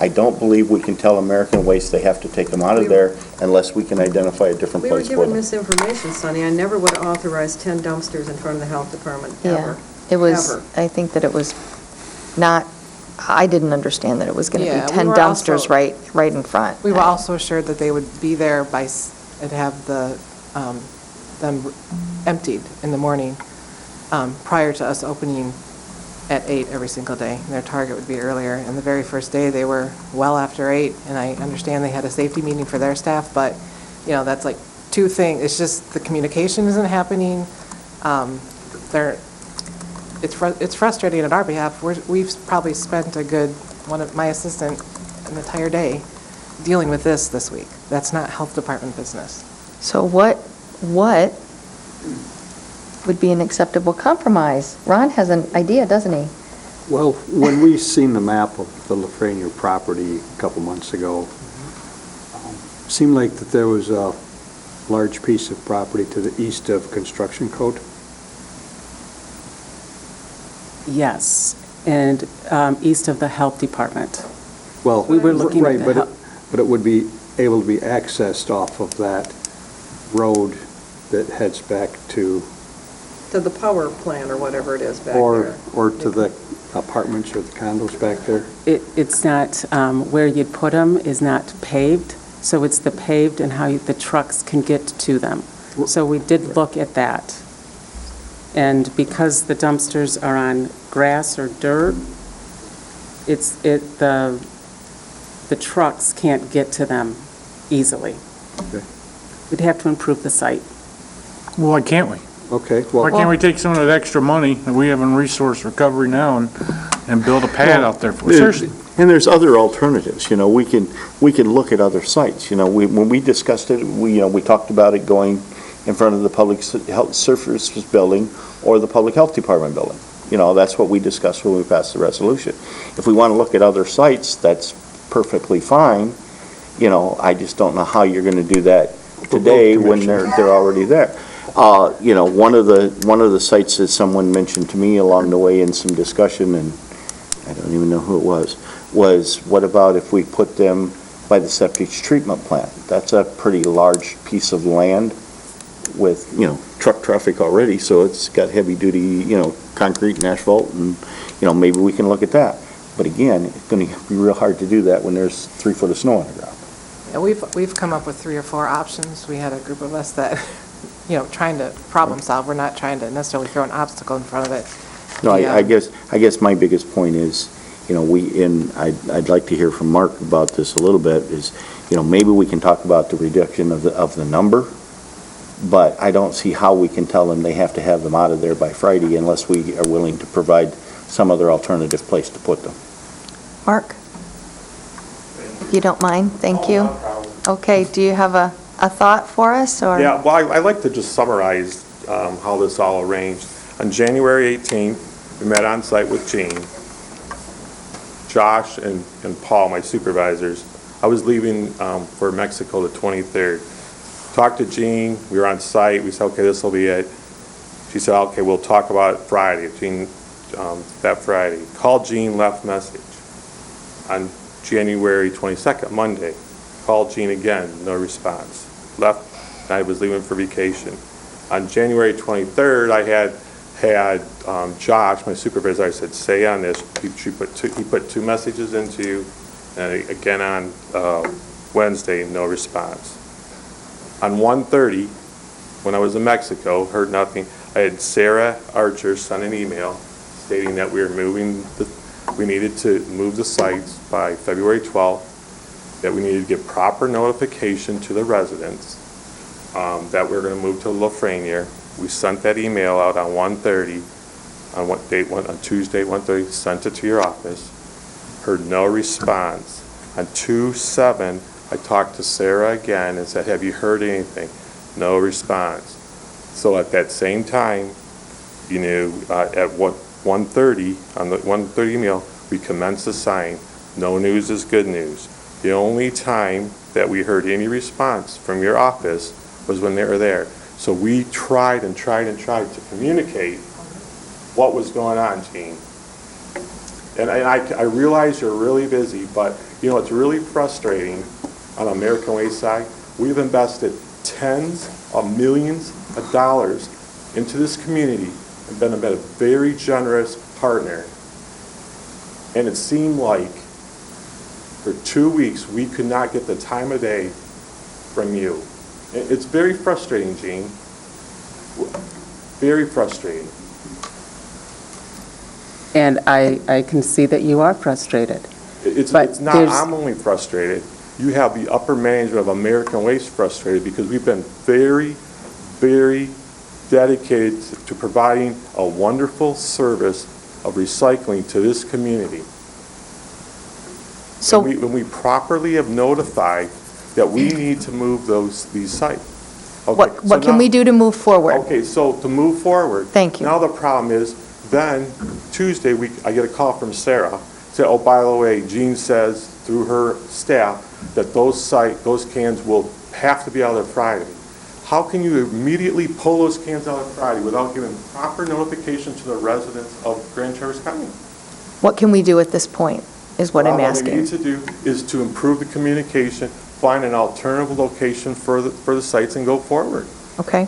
[SPEAKER 2] I don't believe we can tell American Waste they have to take them out of there unless we can identify a different
[SPEAKER 8] We were
[SPEAKER 2] place for
[SPEAKER 8] given
[SPEAKER 2] them.
[SPEAKER 8] misinformation, Sonny. I never would have authorized 10 dumpsters in front of the health department,
[SPEAKER 1] Yeah,
[SPEAKER 8] ever.
[SPEAKER 1] it was,
[SPEAKER 8] Ever.
[SPEAKER 1] I think that it was not, I didn't understand that it was going to
[SPEAKER 11] Yeah,
[SPEAKER 1] be
[SPEAKER 11] we
[SPEAKER 1] 10
[SPEAKER 11] were
[SPEAKER 1] dumpsters
[SPEAKER 11] also-
[SPEAKER 1] right in front.
[SPEAKER 11] We were also assured that they would be there and have them emptied in the morning prior to us opening at 8 every single day. And their target would be earlier. And the very first day, they were well after 8. And I understand they had a safety meeting for their staff, but, you know, that's like two things. It's just the communication isn't happening. It's frustrating on our behalf. We've probably spent my assistant, an entire day dealing with this week. That's not health department business.
[SPEAKER 1] So what would be an acceptable compromise? Ron has an idea, doesn't he?
[SPEAKER 10] Well, when we seen the map of the Lafreniere property a couple months ago, seemed like that there was a large piece of property to the east of Construction Code.
[SPEAKER 6] Yes, and east of the health department.
[SPEAKER 10] Well,
[SPEAKER 6] We were looking at
[SPEAKER 10] right,
[SPEAKER 6] the
[SPEAKER 10] but it would be able to be accessed off of that road that heads back to,
[SPEAKER 8] To the power plant or whatever it is back
[SPEAKER 10] or
[SPEAKER 8] there.
[SPEAKER 10] to the apartments or the condos back there.
[SPEAKER 6] It's not, where you'd put them is not paved, so it's the paved and how the trucks can get to them. So we did look at that. And because the dumpsters are on grass or dirt, the trucks can't get to them easily.
[SPEAKER 10] Okay.
[SPEAKER 6] We'd have to improve the site.
[SPEAKER 7] Well, why can't we?
[SPEAKER 10] Okay,
[SPEAKER 7] Why
[SPEAKER 10] well,
[SPEAKER 7] can't we take some of that extra money that we have in resource recovery now and build a pad out there for, seriously?
[SPEAKER 2] And there's other alternatives, you know, we can look at other sites, you know, when we discussed it, we talked about it going in front of the Public Health Services Building or the Public Health Department building. You know, that's what we discussed when we passed the resolution. If we want to look at other sites, that's perfectly fine, you know, I just don't know how you're going to do that today when they're already there. You know, one of the sites that someone mentioned to me along the way in some discussion, and I don't even know who it was what about if we put them by the septic treatment plant? That's a pretty large piece of land with, you know, truck traffic already, so it's got heavy duty, you know, concrete and asphalt, and, you know, maybe we can look at that. But again, it's going to be real hard to do that when there's 3 foot of snow on the ground.
[SPEAKER 11] And we've come up with 3 or 4 options. We had a group of us that, you know, trying to problem solve. We're not trying to necessarily throw an obstacle in front of it.
[SPEAKER 2] No,
[SPEAKER 11] Yeah.
[SPEAKER 2] I guess my biggest point is, you know, I'd like to hear from Mark about this a little bit, is, you know, maybe we can talk about the reduction of the number, but I don't see how we can tell them they have to have them out of there by Friday unless we are willing to provide some other alternative place to put them.
[SPEAKER 1] Mark? If you don't mind, thank you. Okay, do you have a thought for us, or?
[SPEAKER 4] Yeah, well, I'd like to just summarize how this all arranged. On January 18th, we met on site with Gene, Josh, and Paul, my supervisors. I was leaving for Mexico the 23rd. Talked to Gene, we were on site, we said, okay, this will be it. She said, okay, we'll talk about it Friday, that Friday. Called Gene, left message. On January 22nd, Monday, called Gene again, no response. Left, I was leaving for vacation. On January 23rd, I had Josh, my supervisor, I said, stay on this. He put 2 messages into you, and again on Wednesday, no response. On 1:30, when I was in Mexico, heard nothing. I had Sarah Archer send an email stating that we needed to move the sites by February 12th. that we needed to give proper notification to the residents that we're going to move to Lafreniere. We sent that email out on 1/30, on what date, on Tuesday, 1/30, sent it to your office. Heard no response. On 2/7, I talked to Sarah again and said, have you heard anything? No response. So at that same time, at 1:30, on the 1:30 email, we commenced the sign. No news is good news. The only time that we heard any response from your office was when they were there. So we tried and tried and tried to communicate what was going on, Gene. And I realize you're really busy, but, it's really frustrating on American Way side. We've invested tens of millions of dollars into this community and been a very generous partner. And it seemed like for 2 weeks, we could not get the time of day from you. It's very frustrating, Gene. Very frustrating.
[SPEAKER 6] And I can see that you are frustrated.
[SPEAKER 4] It's
[SPEAKER 6] But
[SPEAKER 4] not,
[SPEAKER 6] there's-
[SPEAKER 4] I'm only frustrated. You have the upper management of American Waste frustrated because we've been very, very dedicated to providing a wonderful service of recycling to this community.
[SPEAKER 1] So,
[SPEAKER 4] When we properly have notified that we need to move these sites. Okay,
[SPEAKER 1] what
[SPEAKER 4] so
[SPEAKER 1] can
[SPEAKER 4] now-
[SPEAKER 1] we do to move forward?
[SPEAKER 4] Okay, so to move forward.
[SPEAKER 1] Thank you.
[SPEAKER 4] Now the problem is, then Tuesday, I get a call from Sarah, say, oh, by the way, Jean says through her staff that those cans will have to be out there Friday. How can you immediately pull those cans out of Friday without giving proper notification to the residents of Grand Traverse County?
[SPEAKER 1] What can we do at this point, is what I'm
[SPEAKER 4] What we
[SPEAKER 1] asking.
[SPEAKER 4] need to do is to improve the communication, find an alternative location for the sites and go forward.
[SPEAKER 1] Okay.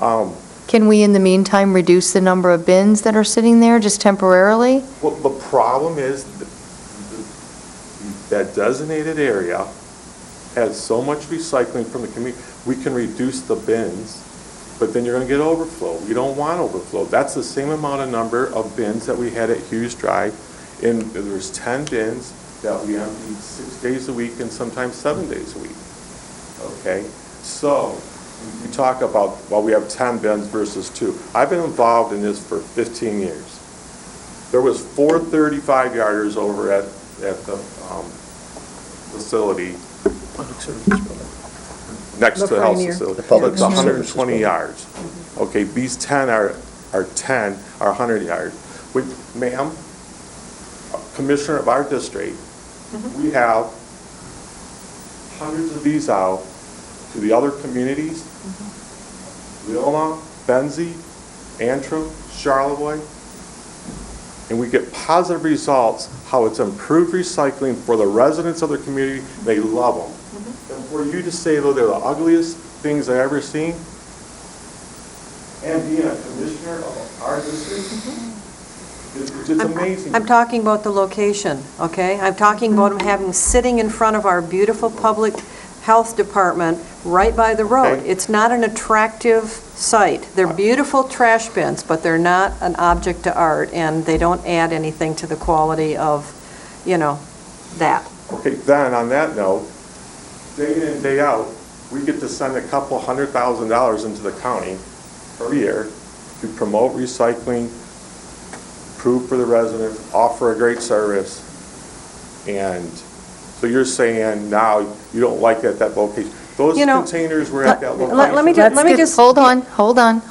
[SPEAKER 1] Can we, in the meantime, reduce the number of bins that are sitting there just temporarily?
[SPEAKER 4] Well, the problem is that designated area has so much recycling from the community. We can reduce the bins, but then you're going to get overflow. We don't want overflow. That's the same amount of number of bins that we had at Hughes Drive. And there's 10 bins that we empty 6 days a week and sometimes 7 days a week. Okay? So we talk about, well, we have 10 bins versus 2. I've been involved in this for 15 years. There was 4 35-yarders over at the facility next to the health
[SPEAKER 8] Lafreniere.
[SPEAKER 4] facility.
[SPEAKER 10] The public
[SPEAKER 4] It's
[SPEAKER 10] service
[SPEAKER 4] 120 yards. Okay, these 10 are 100 yards. Ma'am, commissioner of our district, we have hundreds of these out to the other communities, Leoma, Benzie, Antrim, Charlevoix, and we get positive results, how it's improved recycling for the residents of the community. They love them. And for you to say, though, they're the ugliest things I've ever seen, and being a commissioner of our district, it's amazing.
[SPEAKER 8] I'm talking about the location, okay? I'm talking about them having, sitting in front of our beautiful public health department right by the road.
[SPEAKER 4] Okay.
[SPEAKER 8] It's not an attractive site. They're beautiful trash bins, but they're not an object to art, and they don't add anything to the quality of, that.
[SPEAKER 4] Okay, then, on that note, day in and day out, we get to send a couple $100,000 into the county per year to promote recycling, improve for the residents, offer a great service. And so you're saying now you don't like it at that location. Those containers were at that location.
[SPEAKER 8] Let me just.
[SPEAKER 1] Hold on.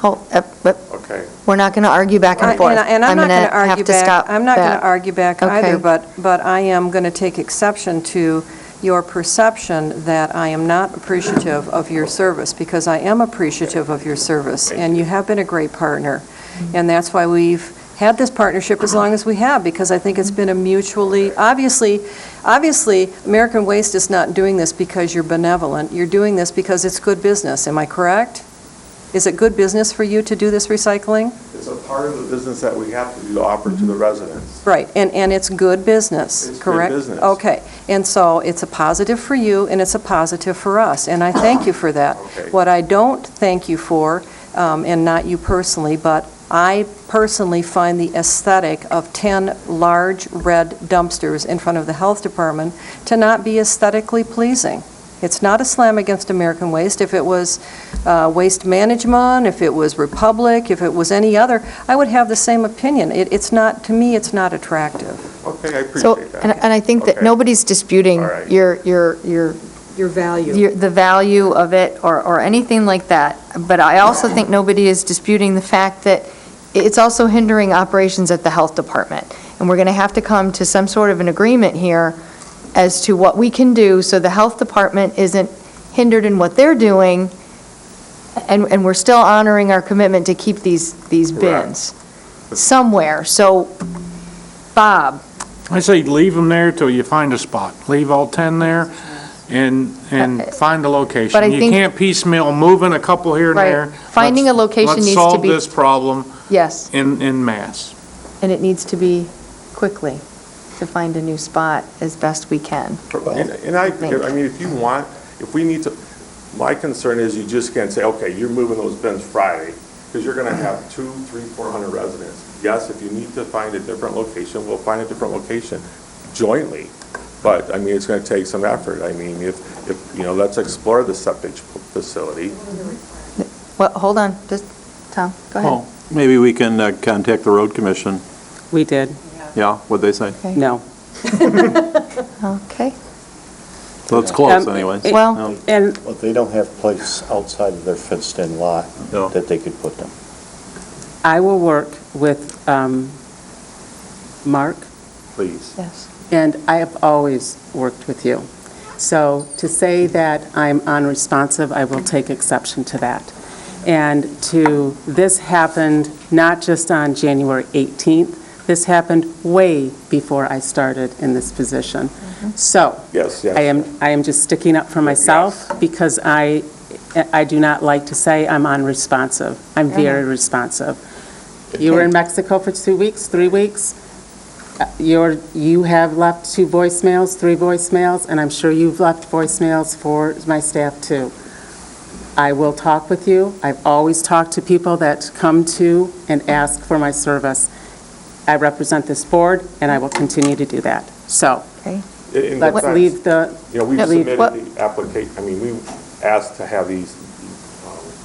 [SPEAKER 4] Okay.
[SPEAKER 1] We're not going to argue back and forth.
[SPEAKER 8] And I'm not going to argue back. I'm not going to
[SPEAKER 1] that.
[SPEAKER 8] argue back
[SPEAKER 1] Okay.
[SPEAKER 8] either, but I am going to take exception to your perception that I am not appreciative of your service, because I am appreciative of your service, and you have been a great partner. And that's why we've had this partnership as long as we have, because I think it's been a mutually, obviously, American Waste is not doing this because you're benevolent. You're doing this because it's good business. Am I correct? Is it good business for you to do this recycling?
[SPEAKER 4] It's a part of the business that we have to do to offer to the residents.
[SPEAKER 8] Right, and it's good business,
[SPEAKER 4] It's good
[SPEAKER 8] correct?
[SPEAKER 4] business.
[SPEAKER 8] Okay, and so it's a positive for you, and it's a positive for us, and I thank you for that.
[SPEAKER 4] Okay.
[SPEAKER 8] What I don't thank you for, and not you personally, but I personally find the aesthetic of 10 large red dumpsters in front of the health department to not be aesthetically pleasing. It's not a slam against American Waste. If it was Waste Management, if it was Republic, if it was any other, I would have the same opinion. It's not, to me, it's not attractive.
[SPEAKER 4] Okay, I
[SPEAKER 1] So,
[SPEAKER 4] appreciate that.
[SPEAKER 1] and I think that
[SPEAKER 4] Okay.
[SPEAKER 1] nobody's disputing
[SPEAKER 4] All right.
[SPEAKER 8] Your value.
[SPEAKER 1] the value of it or anything like that. But I also think nobody is disputing the fact that it's also hindering operations at the health department. And we're going to have to come to some sort of an agreement here as to what we can do so the health department isn't hindered in what they're doing, and we're still honoring our commitment to keep these bins somewhere. So, Bob,
[SPEAKER 7] I say leave them there till you find a spot. Leave all 10 there and find a
[SPEAKER 1] But I
[SPEAKER 7] location. You
[SPEAKER 1] think-
[SPEAKER 7] can't piecemeal moving a couple here and
[SPEAKER 1] Right.
[SPEAKER 7] there.
[SPEAKER 1] Finding a location needs to
[SPEAKER 7] Let's solve
[SPEAKER 1] be-
[SPEAKER 7] this problem
[SPEAKER 1] yes,
[SPEAKER 7] in mass.
[SPEAKER 1] and it needs to be quickly to find a new spot as best we can.
[SPEAKER 4] And I mean, if you want, if we need to, my concern is you just can't say, okay, you're moving those bins Friday, because you're gonna have 200, 300, 400 residents. Yes, if you need to find a different location, we'll find a different location jointly. But, I mean, it's gonna take some effort. I mean, if, let's explore the septic facility.
[SPEAKER 1] Well, hold on, just, Tom, go ahead.
[SPEAKER 7] Oh,
[SPEAKER 9] Maybe we can contact the road commission.
[SPEAKER 6] We did,
[SPEAKER 9] Yeah, what'd they say?
[SPEAKER 1] Okay.
[SPEAKER 6] no.
[SPEAKER 1] Okay,
[SPEAKER 9] So it's close anyways.
[SPEAKER 1] well,
[SPEAKER 6] And
[SPEAKER 2] Well, they don't have place outside of their fenced-in lot
[SPEAKER 9] No.
[SPEAKER 2] that they could put them.
[SPEAKER 6] I will work with Mark,
[SPEAKER 9] Please.
[SPEAKER 1] yes.
[SPEAKER 6] and I have always worked with you. So to say that I'm unresponsive, I will take exception to that. And this happened not just on January 18th, this happened way before I started in this position. So
[SPEAKER 4] Yes, yes.
[SPEAKER 6] I am just sticking up for myself because I do not like to say I'm unresponsive. I'm very responsive. You were in Mexico for 2 weeks, 3 weeks. You have left 2 voicemails, 3 voicemails, and I'm sure you've left voicemails for my staff too. I will talk with you. I've always talked to people that come to and ask for my service. I represent this board, and I will continue to do that. So
[SPEAKER 4] In
[SPEAKER 6] let's
[SPEAKER 4] defense,
[SPEAKER 6] leave the,
[SPEAKER 4] we've submitted
[SPEAKER 1] what-
[SPEAKER 4] the application, I mean, we asked to have these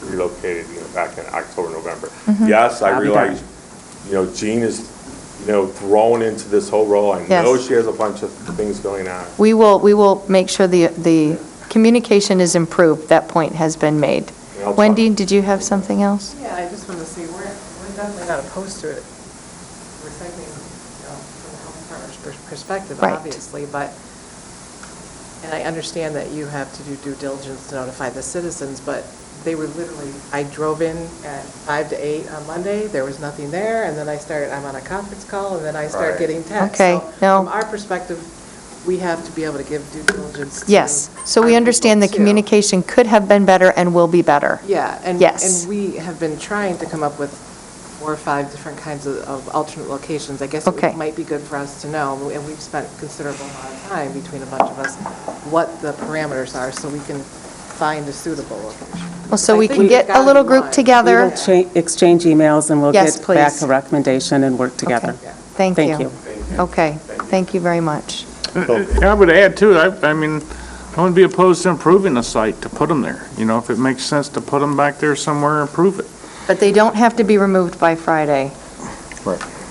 [SPEAKER 4] relocated, back in October, November. Yes, I
[SPEAKER 6] I'll be
[SPEAKER 4] realize, Jean is, thrown into this whole role. I know
[SPEAKER 1] Yes.
[SPEAKER 4] she has a bunch of things going on.
[SPEAKER 1] We will make sure the communication is improved. That point has been made.
[SPEAKER 4] And I'll talk-
[SPEAKER 1] Wendy, did you have something else?
[SPEAKER 11] Yeah, I just want to say, we're definitely not opposed to it, recycling, from the health department's perspective,
[SPEAKER 1] Right.
[SPEAKER 11] obviously, but, and I understand that you have to do due diligence to notify the citizens, but they were literally, I drove in at 5 to 8 on Monday, there was nothing there, and then I'm on a conference call, and then I start
[SPEAKER 4] Right.
[SPEAKER 11] getting texts.
[SPEAKER 1] Okay,
[SPEAKER 11] So
[SPEAKER 1] no.
[SPEAKER 11] From our perspective, we have to be able to give due diligence to.
[SPEAKER 1] Yes. So we
[SPEAKER 11] our
[SPEAKER 1] understand the
[SPEAKER 11] people, too.
[SPEAKER 1] communication could have been better and will be better.
[SPEAKER 11] Yeah, and,
[SPEAKER 1] Yes.
[SPEAKER 11] and we have been trying to come up with 4 or 5 different kinds of alternate locations. I guess
[SPEAKER 1] Okay.
[SPEAKER 11] it might be good for us to know, and we've spent considerable amount of time between a bunch of us, what the parameters are, so we can find a suitable location.
[SPEAKER 1] Well, so
[SPEAKER 11] I
[SPEAKER 1] we
[SPEAKER 11] think
[SPEAKER 1] can
[SPEAKER 11] we've
[SPEAKER 1] get a
[SPEAKER 11] gotten
[SPEAKER 1] little group
[SPEAKER 11] one.
[SPEAKER 6] we
[SPEAKER 1] together.
[SPEAKER 6] will exchange emails and we'll
[SPEAKER 1] Yes,
[SPEAKER 6] get back
[SPEAKER 1] please.
[SPEAKER 6] a recommendation and work together.
[SPEAKER 1] Okay. Thank
[SPEAKER 6] Thank
[SPEAKER 1] you. Okay, thank you very much.
[SPEAKER 7] I would add too, I mean, I wouldn't be opposed to improving the site, to put them there. If it makes sense to put them back there somewhere, improve it.
[SPEAKER 1] But they don't have to be removed by Friday.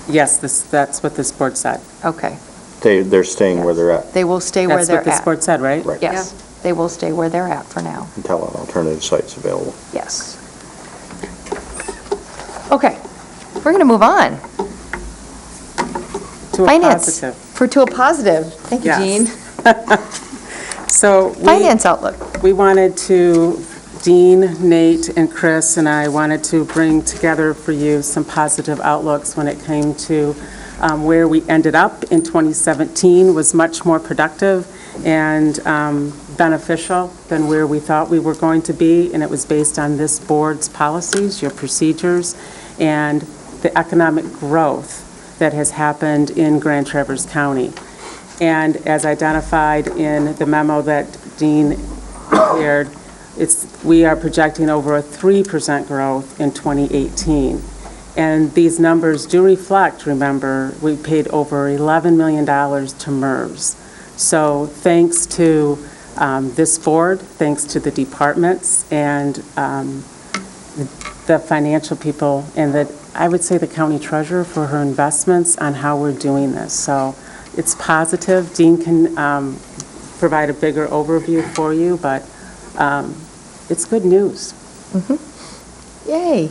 [SPEAKER 6] Yes, that's what this board said.
[SPEAKER 1] Okay.
[SPEAKER 2] They're staying where they're at
[SPEAKER 1] They will stay where
[SPEAKER 6] That's
[SPEAKER 1] they're
[SPEAKER 6] what this
[SPEAKER 1] at.
[SPEAKER 6] board said, right?
[SPEAKER 2] Right.
[SPEAKER 1] Yes, they will stay where they're at for now.
[SPEAKER 2] until an alternative site's available.
[SPEAKER 1] Yes. Okay, we're going to move on.
[SPEAKER 6] To a
[SPEAKER 1] Finance.
[SPEAKER 6] positive.
[SPEAKER 1] To a positive. Thank you,
[SPEAKER 6] Yes.
[SPEAKER 1] Jean.
[SPEAKER 6] So
[SPEAKER 1] Finance outlook.
[SPEAKER 6] we wanted to, Dean, Nate, and Chris, and I wanted to bring together for you some positive outlooks when it came to where we ended up in 2017 was much more productive and beneficial than where we thought we were going to be, and it was based on this board's policies, your procedures, and the economic growth that has happened in Grand Traverse County. And as identified in the memo that Dean prepared, we are projecting over a 3% growth in 2018. And these numbers do reflect, remember, we paid over $11 million to MERS. So thanks to this board, thanks to the departments and the financial people, and I would say the county treasurer for her investments on how we're doing this. So it's positive. Dean can provide a bigger overview for you, but it's good news.
[SPEAKER 1] Yay.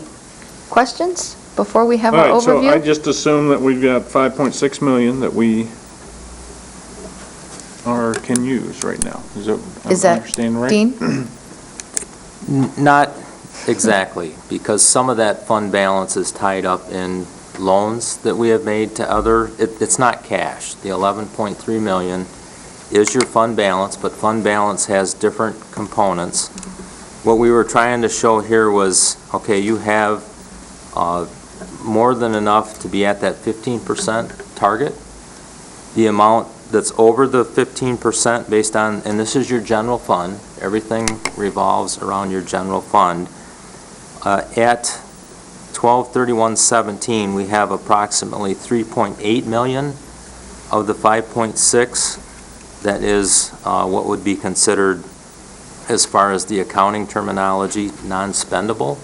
[SPEAKER 1] Questions before we have
[SPEAKER 7] All
[SPEAKER 1] our
[SPEAKER 7] right, so I
[SPEAKER 1] overview?
[SPEAKER 7] just assume that we've got 5.6 million that we can use right now. Is
[SPEAKER 1] Is
[SPEAKER 7] that
[SPEAKER 1] that,
[SPEAKER 7] understanding right?
[SPEAKER 1] Dean?
[SPEAKER 12] Not exactly, because some of that fund balance is tied up in loans that we have made to other, it's not cash. The 11.3 million is your fund balance, but fund balance has different components. What we were trying to show here was, okay, you have more than enough to be at that 15% target. The amount that's over the 15% based on, and this is your general fund, everything revolves around your general fund. At 12/31/17, we have approximately 3.8 million of the 5.6 that is what would be considered, as far as the accounting terminology, non-spendable,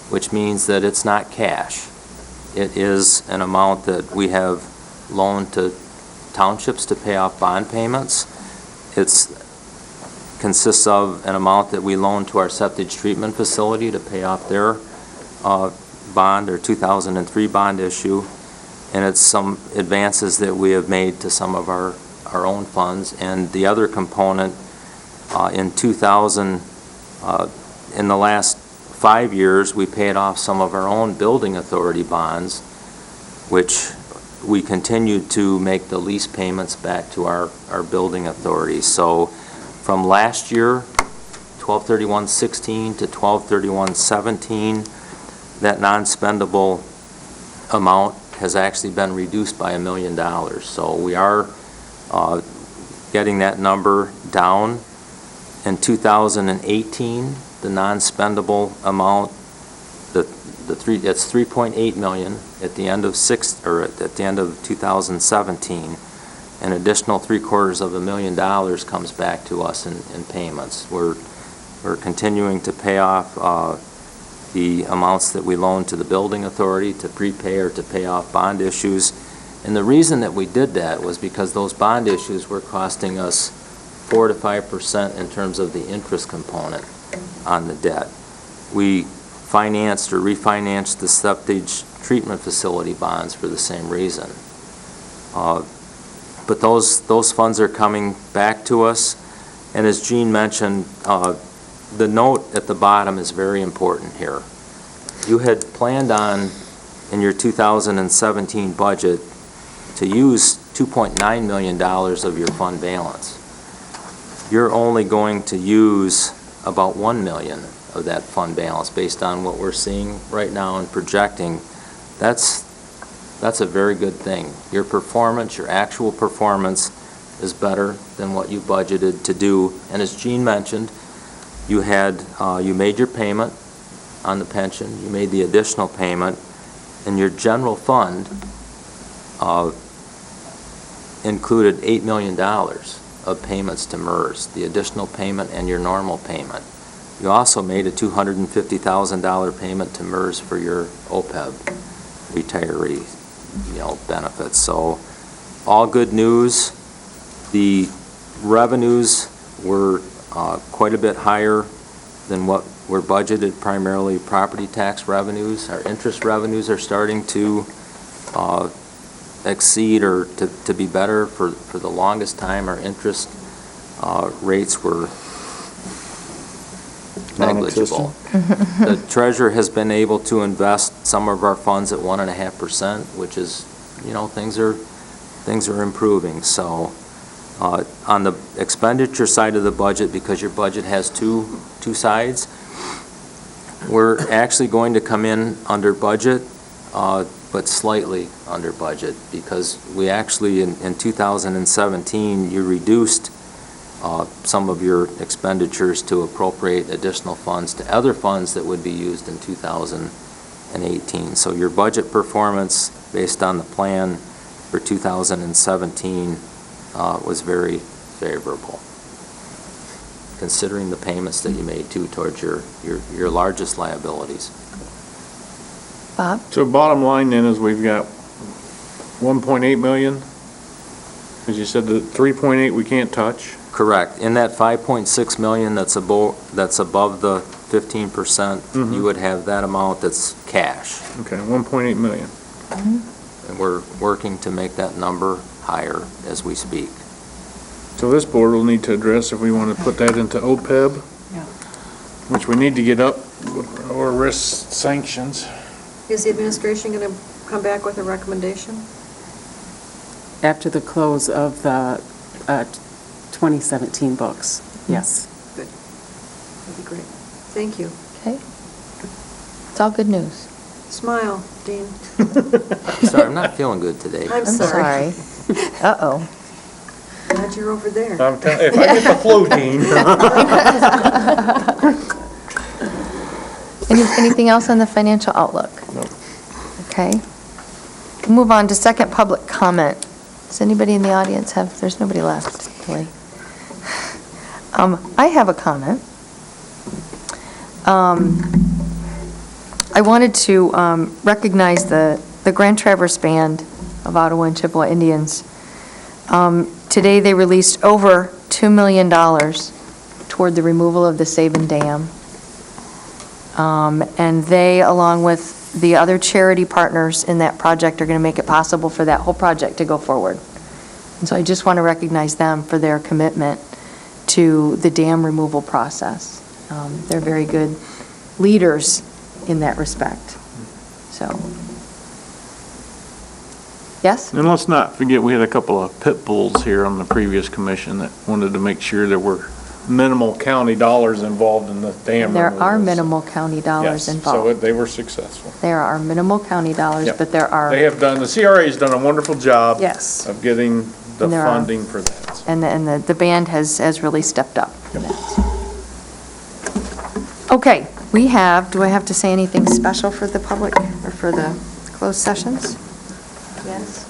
[SPEAKER 12] which means that it's not cash. It is an amount that we have loaned to townships to pay off bond payments. It consists of an amount that we loan to our septic treatment facility to pay off their bond, or 2003 bond issue, and it's some advances that we have made to some of our own funds. And the other component, in the last 5 years, we paid off some of our own building authority bonds, which we continued to make the lease payments back to our building authority. So from last year, 12/31/16 to 12/31/17, that non-spendable amount has actually been reduced by $1 million. So we are getting that number down. In 2018, the non-spendable amount, it's 3.8 million at the end of at the end of 2017. An additional $750,000 comes back to us in payments. We're continuing to pay off the amounts that we loan to the building authority to prepay or to pay off bond issues. And the reason that we did that was because those bond issues were costing us 4 to 5% in terms of the interest component on the debt. We financed or refinanced the septic treatment facility bonds for the same reason. But those funds are coming back to us. And as Jean mentioned, the note at the bottom is very important here. You had planned on, in your 2017 budget, to use $2.9 million of your fund balance. You're only going to use about $1 million of that fund balance based on what we're seeing right now and projecting. That's a very good thing. Your performance, your actual performance, is better than what you budgeted to do. And as Jean mentioned, you made your payment on the pension, you made the additional payment, and your general fund included $8 million of payments to MERS, the additional payment and your normal payment. You also made a $250,000 payment to MERS for your OPEB retiree benefits. So all good news. The revenues were quite a bit higher than what were budgeted, primarily property tax revenues. Our interest revenues are starting to exceed or to be better. For the longest time, our interest rates were negligible. The treasurer has been able to invest some of our funds at 1.5%, which is, things are improving. So on the expenditure side of the budget, because your budget has two sides, we're actually going to come in under budget, but slightly under budget, because we actually, in 2017, you reduced some of your expenditures to appropriate additional funds to other funds that would be used in 2018. So your budget performance, based on the plan for 2017, was very favorable. considering the payments that you made too towards your largest liabilities.
[SPEAKER 1] Bob?
[SPEAKER 7] So bottom line then is we've got 1.8 million. As you said, the 3.8 we can't touch.
[SPEAKER 12] Correct. In that 5.6 million that's above the 15%, you would have that amount that's cash.
[SPEAKER 7] Okay, 1.8 million.
[SPEAKER 12] And we're working to make that number higher as we speak.
[SPEAKER 7] So this board will need to address if we want to put that into OPEB, which we need to get up or risk sanctions.
[SPEAKER 8] Is the administration going to come back with a recommendation?
[SPEAKER 6] After the close of the 2017 books, yes.
[SPEAKER 8] Good. That'd be great. Thank you.
[SPEAKER 1] Okay. It's all good news.
[SPEAKER 8] Smile, Dean.
[SPEAKER 12] Sorry, I'm not feeling good today.
[SPEAKER 8] I'm sorry.
[SPEAKER 1] Uh-oh.
[SPEAKER 8] Glad you're over there.
[SPEAKER 7] If I get the flu, Dean.
[SPEAKER 1] Anything else on the financial outlook?
[SPEAKER 7] No.
[SPEAKER 1] Okay. We'll move on to second public comment. Does anybody in the audience have, there's nobody left, really. I have a comment. I wanted to recognize the Grand Traverse Band of Ottawa and Chippewa Indians. Today, they released over $2 million toward the removal of the Sabin Dam. And they, along with the other charity partners in that project, are going to make it possible for that whole project to go forward. And so I just want to recognize them for their commitment to the dam removal process. They're very good leaders in that respect. So, yes?
[SPEAKER 7] And let's not forget, we had a couple of pit bulls here on the previous commission that wanted to make sure there were minimal county dollars involved in the dam
[SPEAKER 1] There
[SPEAKER 7] removal.
[SPEAKER 1] are minimal county dollars
[SPEAKER 7] Yes,
[SPEAKER 1] involved.
[SPEAKER 7] so they were successful.
[SPEAKER 1] There are minimal county dollars,
[SPEAKER 7] Yep.
[SPEAKER 1] but there are,
[SPEAKER 7] They have done, the CRA has done a wonderful job
[SPEAKER 1] yes.
[SPEAKER 7] of getting the
[SPEAKER 1] And there are.
[SPEAKER 7] funding for that.
[SPEAKER 1] And the band has really stepped up for that. Okay, we have, do I have to say anything special for the public or for the closed sessions? Yes?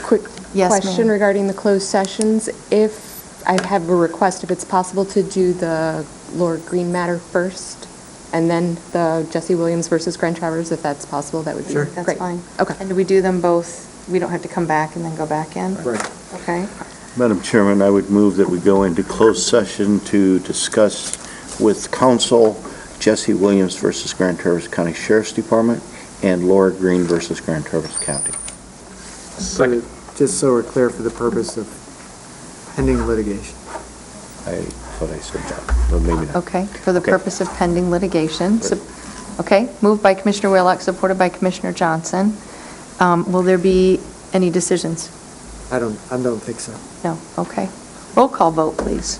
[SPEAKER 3] Quick
[SPEAKER 1] Yes,
[SPEAKER 3] question
[SPEAKER 1] ma'am.
[SPEAKER 3] regarding the closed sessions. If, I have a request, if it's possible to do the Laura Green matter first, and then the Jesse Williams versus Grand Traverse, if that's possible, that would be great.
[SPEAKER 1] That's fine.
[SPEAKER 3] Okay.
[SPEAKER 1] And do we do them both? We don't have to come back and then go back in?
[SPEAKER 2] Right.
[SPEAKER 1] Okay.
[SPEAKER 2] Madam Chairman, I would move that we go into closed session to discuss with counsel Jesse Williams versus Grand Traverse County Sheriff's Department and Laura Green versus Grand Traverse County.
[SPEAKER 5] So, just so we're clear, for the purpose of pending litigation.
[SPEAKER 2] I thought I said that, but maybe not.
[SPEAKER 1] Okay, for the
[SPEAKER 2] Okay.
[SPEAKER 1] purpose of pending litigation. Okay, moved by Commissioner Wheelock, supported by Commissioner Johnson. Will there be any decisions?
[SPEAKER 5] I don't think so.
[SPEAKER 1] No, okay. Roll call vote, please.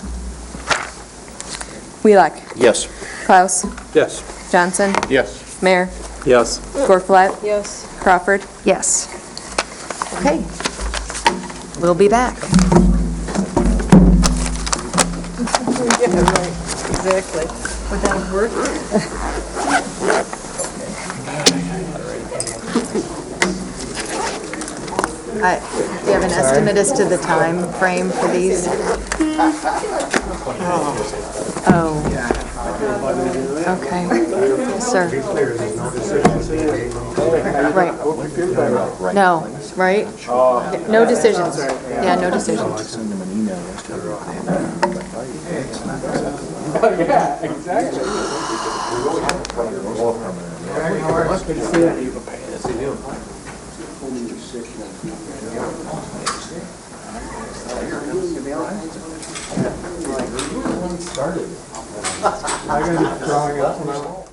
[SPEAKER 3] Wheelock,
[SPEAKER 2] Yes.
[SPEAKER 3] Klaus,
[SPEAKER 10] Yes.
[SPEAKER 3] Johnson,
[SPEAKER 7] Yes.
[SPEAKER 3] Mayor,
[SPEAKER 10] Yes.
[SPEAKER 3] Gorflat,
[SPEAKER 8] Yes.
[SPEAKER 3] Crawford.
[SPEAKER 1] Yes. Okay. We'll be back.
[SPEAKER 8] Yeah, right, exactly. Would that have worked?
[SPEAKER 1] Do you have an estimate as to the time frame for these? Oh. Okay. Yes, sir. Right. No, right? No decisions. Yeah, no decisions.
[SPEAKER 5] I'm going to be drawing up tomorrow.